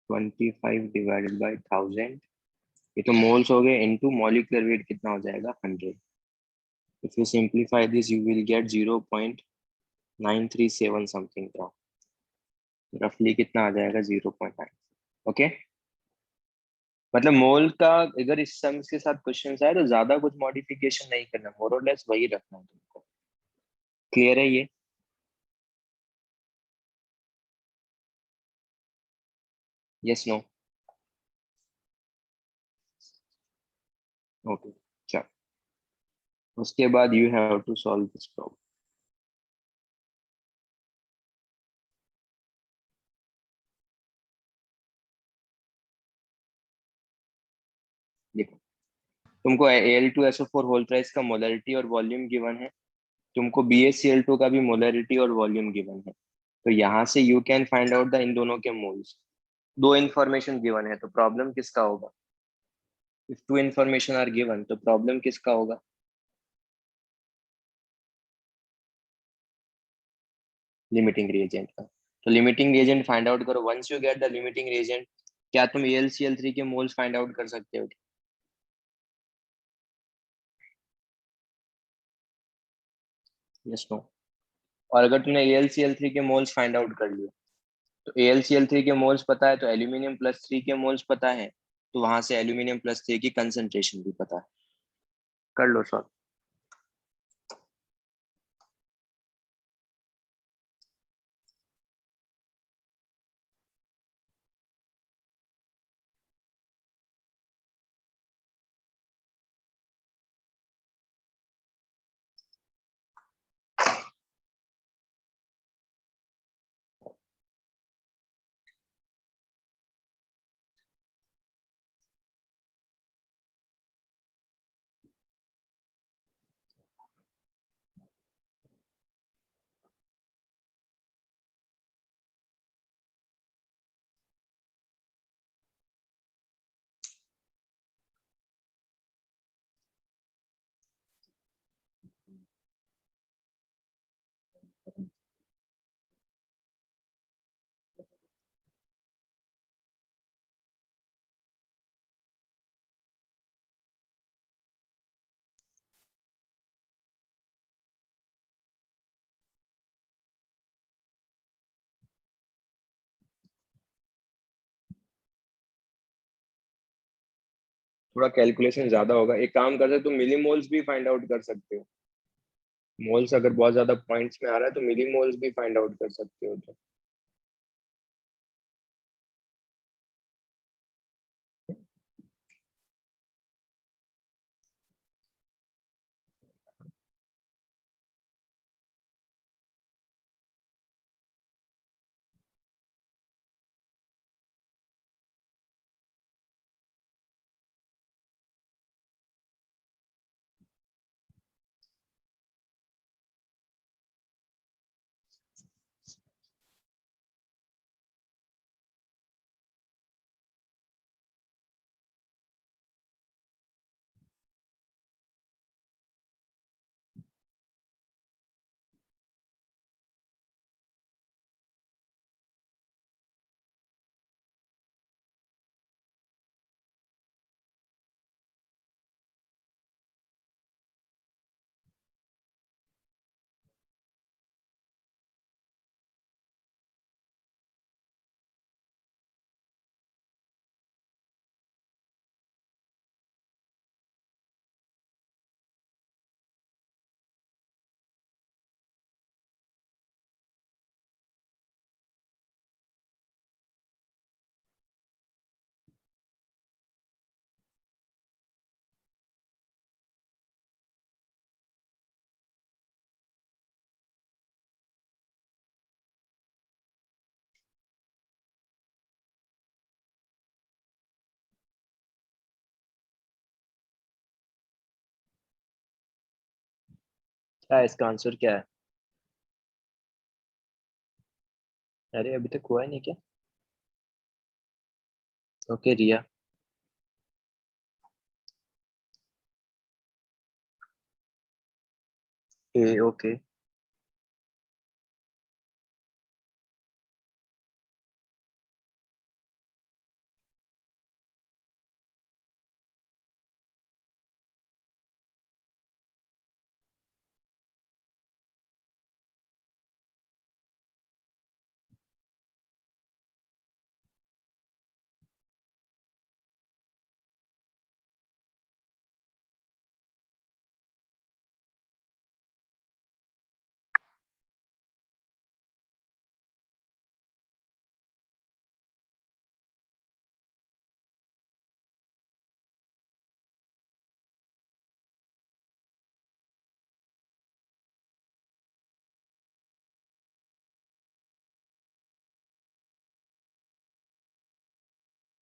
25 divided by 1000। ये तो moles हो गए, into molecular weight कितना हो जाएगा? 100। If you simplify this, you will get 0.937 something ग्राम। रफली कितना आ जाएगा? 0.9। ओके, मतलब मोल का अगर इस सम के साथ क्वेश्चन आए तो ज्यादा कुछ मॉडिफिकेशन नहीं करना, मोर और लेस वही रखना है तुमको। क्लियर है ये? Yes no? ओके, चलो उसके बाद you have to solve this problem. देखो, तुमको Al2SO4 होल प्राइस का मोलरिटी और वॉल्यूम गिवन है, तुमको BaCl2 का भी मोलरिटी और वॉल्यूम गिवन है। तो यहाँ से you can find out the in दोनों के मोल्स। दो इंफॉर्मेशन गिवन है तो प्रॉब्लम किसका होगा? If two information are given तो प्रॉब्लम किसका होगा? लिमिटिंग रिएजेंट का। तो लिमिटिंग रिएजेंट फाइंड आउट करो। Once you get the limiting reagent, क्या तुम AlCl3 के मोल्स फाइंड आउट कर सकते हो? Yes no? और अगर तुमने AlCl3 के मोल्स फाइंड आउट कर लिए, तो AlCl3 के मोल्स पता है तो एल्यूमिनियम+3 के मोल्स पता है, तो वहां से एल्यूमिनियम+3 की कंसंट्रेशन भी पता है। कर लो सॉल्व। थोड़ा कैलकुलेशन ज्यादा होगा, एक काम कर सकते हो, तुम मिलीमोल्स भी फाइंड आउट कर सकते हो। मोल्स अगर बहुत ज्यादा पॉइंट्स में आ रहा है तो मिलीमोल्स भी फाइंड आउट कर सकते हो। तो क्या इसका आंसर क्या है? अरे अभी तक हुआ ही नहीं क्या? ओके रिया। ए ओके।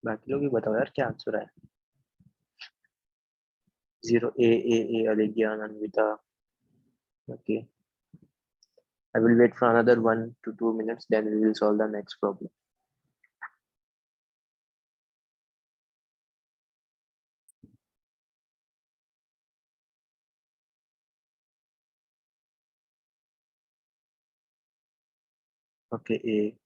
बाकी लोग भी बताओ यार क्या आंसर है। जीरो ए Aligyan Anvita. Okay. I will wait for another 1 to 2 minutes, then we will solve the next problem. Okay, A.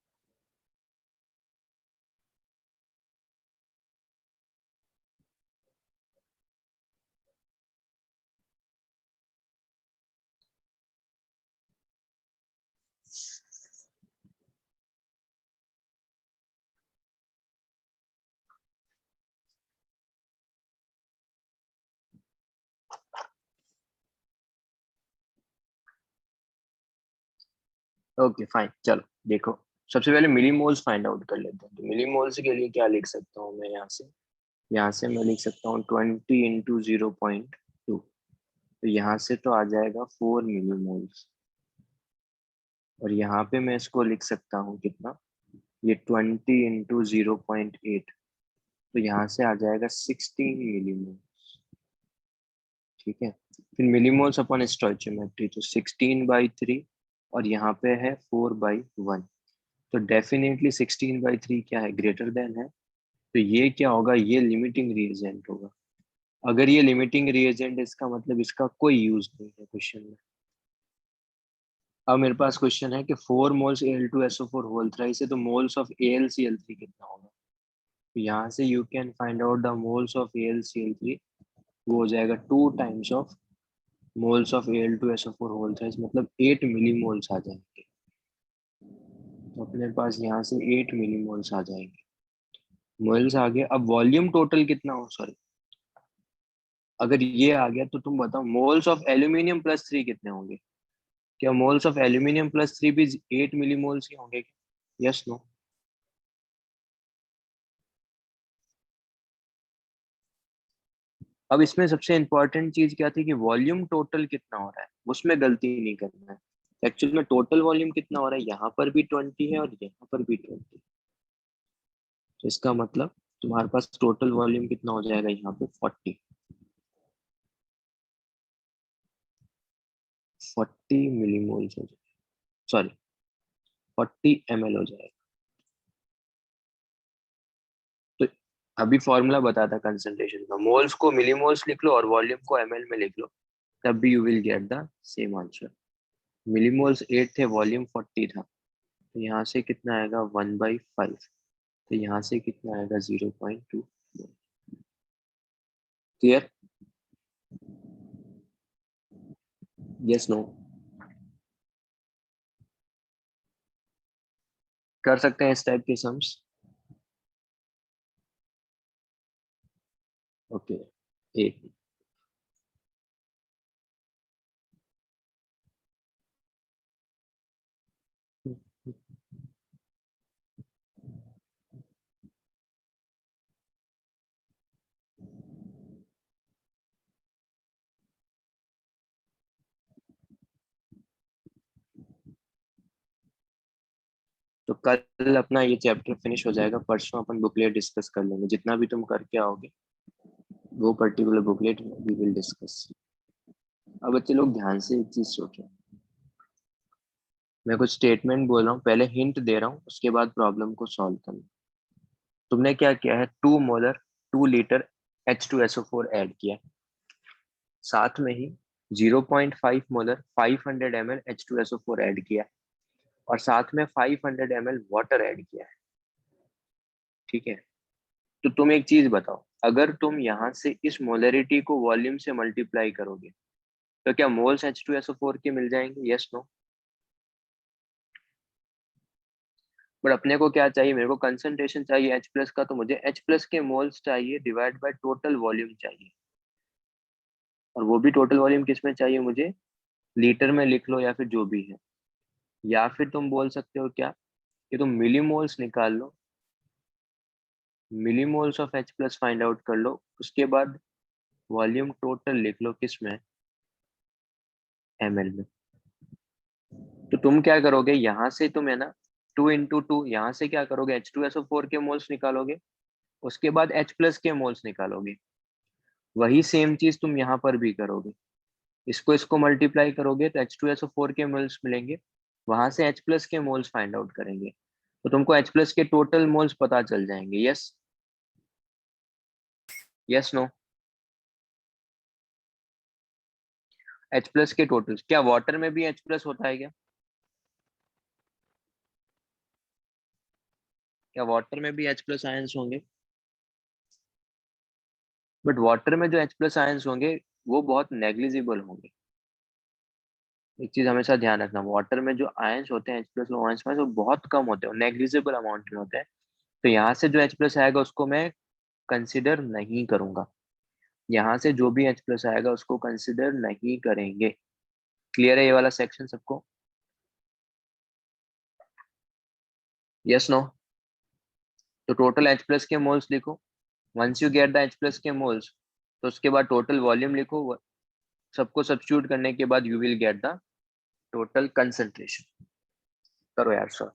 Okay fine, चलो देखो। सबसे पहले मिली मोल्स फाइंड आउट कर लेते हैं। तो मिली मोल्स के लिए क्या लिख सकता हूँ मैं यहाँ से मैं लिख सकता हूँ 20 × 0.2। तो यहाँ से तो आ जाएगा 4 मिली मोल्स। और यहाँ पे मैं इसको लिख सकता हूँ कितना, ये 20 × 0.8। तो यहाँ से आ जाएगा 16 मिली मोल। ठीक है। फिर मिलीमोल्स अपॉन स्टोइचियोमेट्री, तो 16/3 और यहाँ पे है 4/1। तो डेफिनेटली 16/3 क्या है, ग्रेटर देन है। तो ये क्या होगा, ये लिमिटिंग रिएजेंट होगा। अगर ये लिमिटिंग रिएजेंट, इसका मतलब इसका कोई यूज नहीं है क्वेश्चन में। अब मेरे पास क्वेश्चन है कि 4 मोल्स Al2SO4 होल थ्राइस है, तो मोल्स ऑफ AlCl3 कितना होगा। तो यहाँ से you can find out the moles of AlCl3। वो हो जाएगा 2 times of moles of Al2SO4 whole thrice, मतलब 8 मिलीमोल्स आ जाएंगे। तो अपने पास यहाँ से 8 मिलीमोल्स आ जाएंगे। मोल्स आ गए। अब वॉल्यूम टोटल कितना हो, सॉरी, अगर ये आ गया तो तुम बताओ मोल्स ऑफ एल्यूमिनियम प्लस 3 कितने होंगे। क्या मोल्स ऑफ एल्यूमिनियम प्लस 3 भी 8 मिलीमोल्स ही होंगे? Yes no? अब इसमें सबसे इंपॉर्टेंट चीज क्या थी कि वॉल्यूम टोटल कितना हो रहा है, उसमें गलती नहीं करना है। एक्चुअल में टोटल वॉल्यूम कितना हो रहा है, यहाँ पर भी 20 है और यहाँ पर भी 20। तो इसका मतलब तुम्हारे पास टोटल वॉल्यूम कितना हो जाएगा, यहाँ पे 40 मिलीमोल्स हो जाएगा, सॉरी 40 ml हो जाएगा। तो अभी फॉर्मूला बताता कंसंट्रेशन का, मोल्स को मिलीमोल्स लिख लो और वॉल्यूम को ml में लिख लो, तब भी you will get the same answer. Millimoles 8 थे, वॉल्यूम 40 था। तो यहाँ से कितना आएगा 1/5। तो यहाँ से कितना आएगा 0.2। क्लियर? Yes no? कर सकते हैं इस टाइप के सम्स। ओके। एक तो कल अपना ये चैप्टर फिनिश हो जाएगा, परसों अपन बुकलेट डिस्कस कर लेंगे, जितना भी तुम करके आओगे वो particular booklet we will discuss. अब बच्चे लोग ध्यान से एक चीज सोचो, मैं कुछ स्टेटमेंट बोल रहा हूँ, पहले हिंट दे रहा हूँ, उसके बाद प्रॉब्लम को सॉल्व करना। तुमने क्या किया है, 2 मोलर 2 लीटर H2SO4 ऐड किया है, साथ में ही 0.5 मोलर 500 ml H2SO4 ऐड किया है, और साथ में 500 ml वाटर ऐड किया है। ठीक है, तो तुम एक चीज बताओ, अगर तुम यहाँ से इस मोलरिटी को वॉल्यूम से मल्टीप्लाई करोगे तो क्या मोल्स H2SO4 के मिल जाएंगे? Yes no? बट अपने को क्या चाहिए, मेरे को कंसंट्रेशन चाहिए H प्लस का, तो मुझे H प्लस के मोल्स चाहिए डिवाइड बाय टोटल वॉल्यूम चाहिए। और वो भी टोटल वॉल्यूम किस में चाहिए मुझे, लीटर में लिख लो या फिर जो भी है। या फिर तुम बोल सकते हो क्या, कि तुम मिलीमोल्स निकाल लो, millimoles of H plus find out कर लो, उसके बाद वॉल्यूम टोटल लिख लो किस में, ml में। तो तुम क्या करोगे, यहाँ से तुम है ना 2 × 2, यहाँ से क्या करोगे, H2SO4 के मोल्स निकालोगे, उसके बाद H प्लस के मोल्स निकालोगे। वही सेम चीज तुम यहाँ पर भी करोगे, इसको इसको मल्टीप्लाई करोगे तो H2SO4 के मोल्स मिलेंगे, वहां से H प्लस के मोल्स फाइंड आउट करेंगे, तो तुमको H प्लस के टोटल मोल्स पता चल जाएंगे। Yes? Yes no? H plus के टोटल, क्या वाटर में भी H प्लस होता है क्या? क्या वाटर में भी H प्लस आयंस होंगे? बट वाटर में जो H प्लस आयंस होंगे वो बहुत नेग्लिजिबल होंगे। एक चीज हमेशा ध्यान रखना, वाटर में जो आयंस होते हैं H प्लस वो आयंस वो बहुत कम होते हैं, नेग्लिजिबल अमाउंट में होते हैं। तो यहाँ से जो H प्लस आएगा उसको मैं कंसिडर नहीं करूंगा, यहाँ से जो भी H प्लस आएगा उसको कंसिडर नहीं करेंगे। क्लियर है ये वाला सेक्शन सबको? Yes no? तो टोटल H प्लस के मोल्स लिखो, once you get the H plus के मोल्स, तो उसके बाद टोटल वॉल्यूम लिखो, सबको सब्स्टिट्यूट करने के बाद you will get the total concentration. करो यार सर।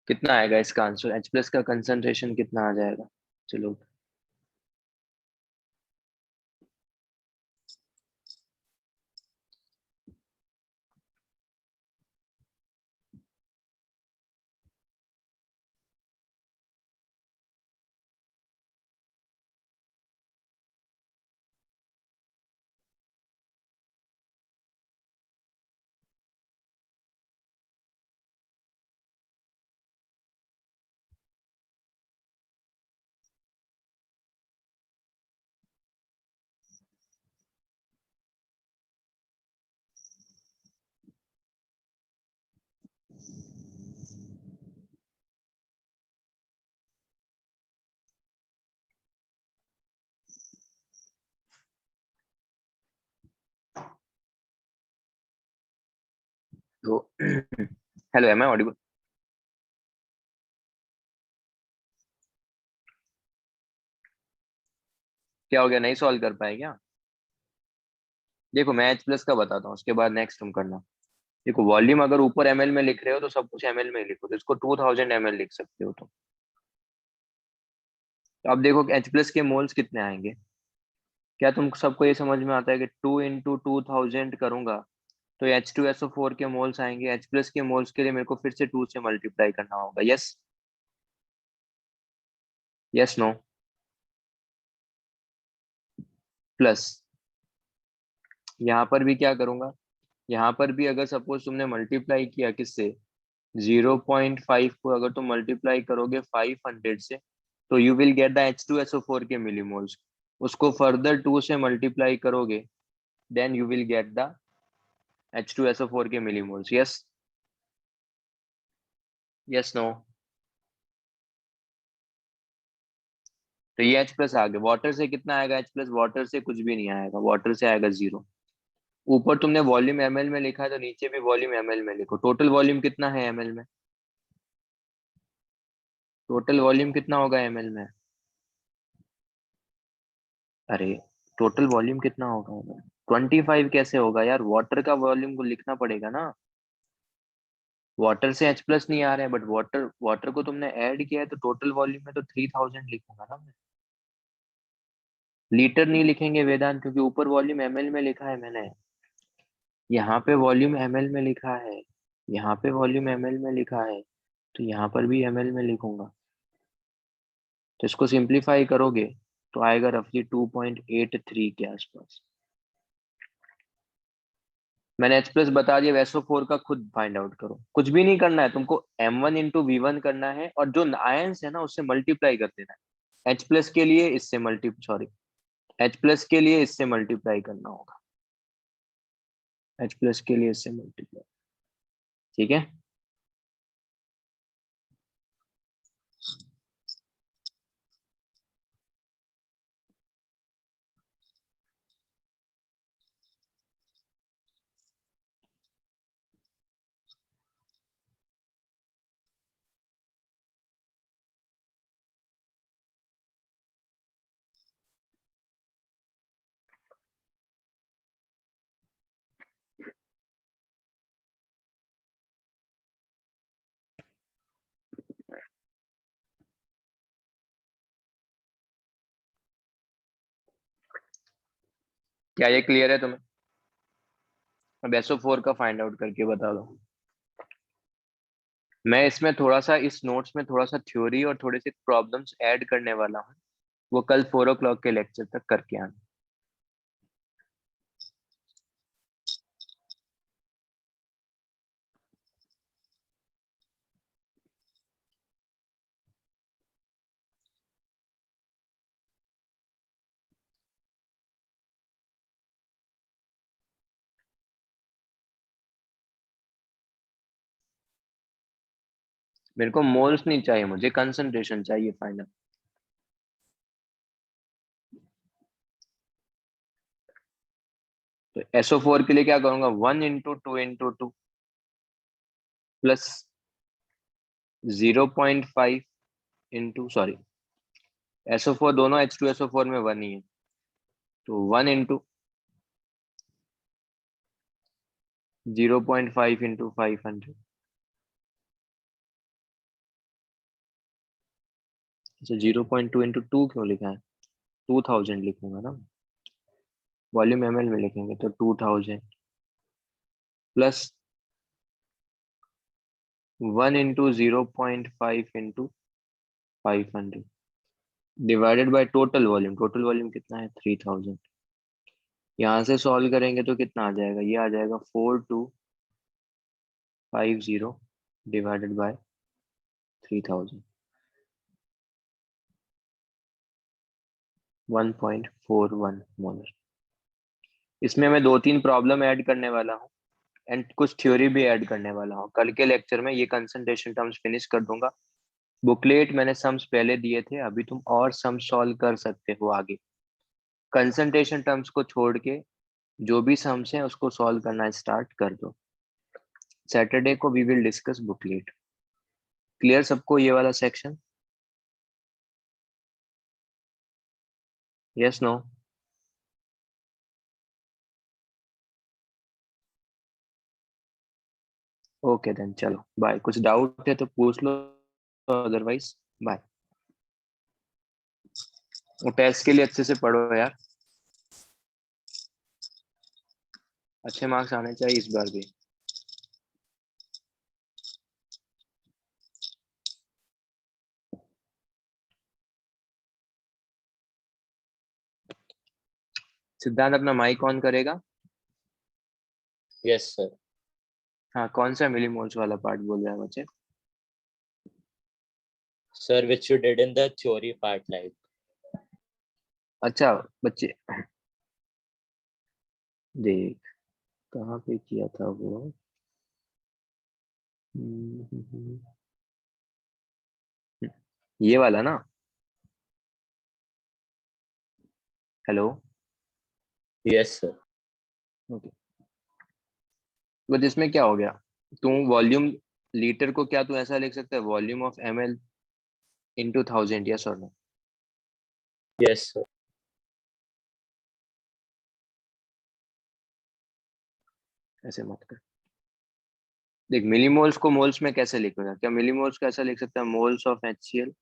कितना आएगा इसका आंसर, H प्लस का कंसंट्रेशन कितना आ जाएगा? चलो तो हेलो, एम आई ऑडिबल? क्या हो गया, नहीं सॉल्व कर पाए क्या? देखो मैं एच प्लस का बताता हूँ, उसके बाद नेक्स्ट तुम करना। देखो वॉल्यूम अगर ऊपर एमएल में लिख रहे हो तो सब कुछ एमएल में ही लिखो, तो इसको 2000 ml लिख सकते हो तुम। तो अब देखो एच प्लस के मोल्स कितने आएंगे। क्या तुम सबको ये समझ में आता है कि 2 × 2000 करूंगा तो H2SO4 के मोल्स आएंगे। एच प्लस के मोल्स के लिए मेरे को फिर से 2 से मल्टीप्लाई करना होगा। यस, यस, नो, प्लस यहाँ पर भी क्या करूंगा, यहाँ पर भी अगर सपोज तुमने मल्टीप्लाई किया किससे, 0.5 को अगर तुम मल्टीप्लाई करोगे 500 से, तो you will get the H2SO4 के मिलीमोल्स। उसको फर्दर 2 से मल्टीप्लाई करोगे, then you will get the H2SO4 के मिलीमोल्स। Yes, yes, no. तो ये H प्लस आ गया। वाटर से कितना आएगा H प्लस? वाटर से कुछ भी नहीं आएगा, वाटर से आएगा 0। ऊपर तुमने वॉल्यूम एमएल में लिखा है तो नीचे भी वॉल्यूम एमएल में लिखो। टोटल वॉल्यूम कितना है एमएल में? टोटल वॉल्यूम कितना होगा एमएल में? अरे, टोटल वॉल्यूम कितना होगा? 25 कैसे होगा यार, वाटर का वॉल्यूम को लिखना पड़ेगा ना। वाटर से H प्लस नहीं आ रहे हैं, बट वाटर वाटर को तुमने ऐड किया है तो टोटल वॉल्यूम में तो 3000 लिखूंगा ना मैं। लीटर नहीं लिखेंगे वेदांत, क्योंकि ऊपर वॉल्यूम एमएल में लिखा है मैंने। यहाँ पे वॉल्यूम एमएल में लिखा है, यहाँ पे वॉल्यूम एमएल में लिखा है, तो यहाँ पर भी एमएल में लिखूंगा। तो इसको सिंप्लीफाई करोगे तो आएगा रफली 2.83 के आसपास। मैंने एच प्लस बता दिया, वैसो 4 का खुद फाइंड आउट करो। कुछ भी नहीं करना है तुमको, M1 × V1 करना है और जो आयंस है ना उससे मल्टीप्लाई कर देना है। एच प्लस के लिए इससे मल्टी सॉरी एच प्लस के लिए इससे मल्टीप्लाई करना होगा। एच प्लस के लिए इससे मल्टीप्लाई। ठीक है। क्या ये क्लियर है तुम्हें? अब SO4 का फाइंड आउट करके बता दो। मैं इसमें थोड़ा सा इस नोट्स में थोड़ा सा थ्योरी और थोड़े से प्रॉब्लम्स ऐड करने वाला हूँ। वो कल 4 o'clock के लेक्चर तक करके आना। मेरे को मोल्स नहीं चाहिए, मुझे कंसंट्रेशन चाहिए फाइनल। तो SO4 के लिए क्या करूंगा, 1 × 2 × 2 प्लस 0.5 सॉरी, SO4 दोनों H2SO4 में 1 ही है, तो 1 × 0.5 × 500। अच्छा, 0.2 × 2 क्यों लिखा है? 2000 लिखूंगा ना, वॉल्यूम एमएल में लिखेंगे तो 2000 plus 1 × 0.5 × 500 divided by total volume. Total volume कितना है? 3000। यहाँ से सॉल्व करेंगे तो कितना आ जाएगा, ये आ जाएगा 4250 डिवाइडेड बाय 3000, 1.41 मोलर। इसमें मैं 2-3 प्रॉब्लम ऐड करने वाला हूँ एंड कुछ थ्योरी भी ऐड करने वाला हूँ। कल के लेक्चर में ये कंसंट्रेशन टर्म्स फिनिश कर दूंगा। बुकलेट मैंने सम्स पहले दिए थे, अभी तुम और सम सॉल्व कर सकते हो आगे। कंसंट्रेशन टर्म्स को छोड़ के जो भी सम्स हैं उसको सॉल्व करना स्टार्ट कर दो। सैटरडे को we will discuss booklet. Clear सबको ये वाला section? Yes no? Okay then, चलो बाय। कुछ डाउट है तो पूछ लो, अदरवाइज बाय। टेस्ट के लिए अच्छे से पढ़ो यार, अच्छे मार्क्स आने चाहिए इस बार भी। सिद्धांत अपना माइक ऑन करेगा? Yes, sir. हाँ, कौन सा मिलीमोल्स वाला पार्ट बोल रहा है बच्चे? Sir, which you did in the theory part, like. अच्छा बच्चे, देख कहाँ पे किया था वो। ये वाला ना? हेलो? Yes, sir. ओके, तो जिसमें क्या हो गया, तू वॉल्यूम लीटर को क्या तू ऐसा लिख सकता है, volume of ml into 1000, yes और नो? Yes, sir. ऐसे मत कर। देख मिलीमोल्स को मोल्स में कैसे लिखेगा, क्या मिलीमोल्स को ऐसा लिख सकता है, moles of HCl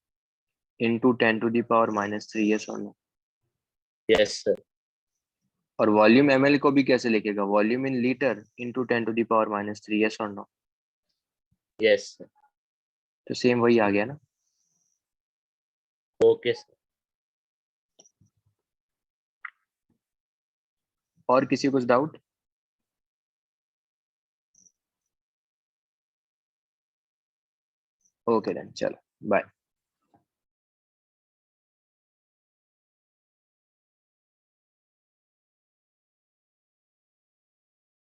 into 10⁻³ yes और नो? Yes, sir. और वॉल्यूम ml को भी कैसे लिखेगा, volume in litre into 10⁻³ yes और नो? Yes, sir. तो सेम वही आ गया ना। Okay, sir. और किसी को कुछ डाउट? ओके देन, चलो बाय।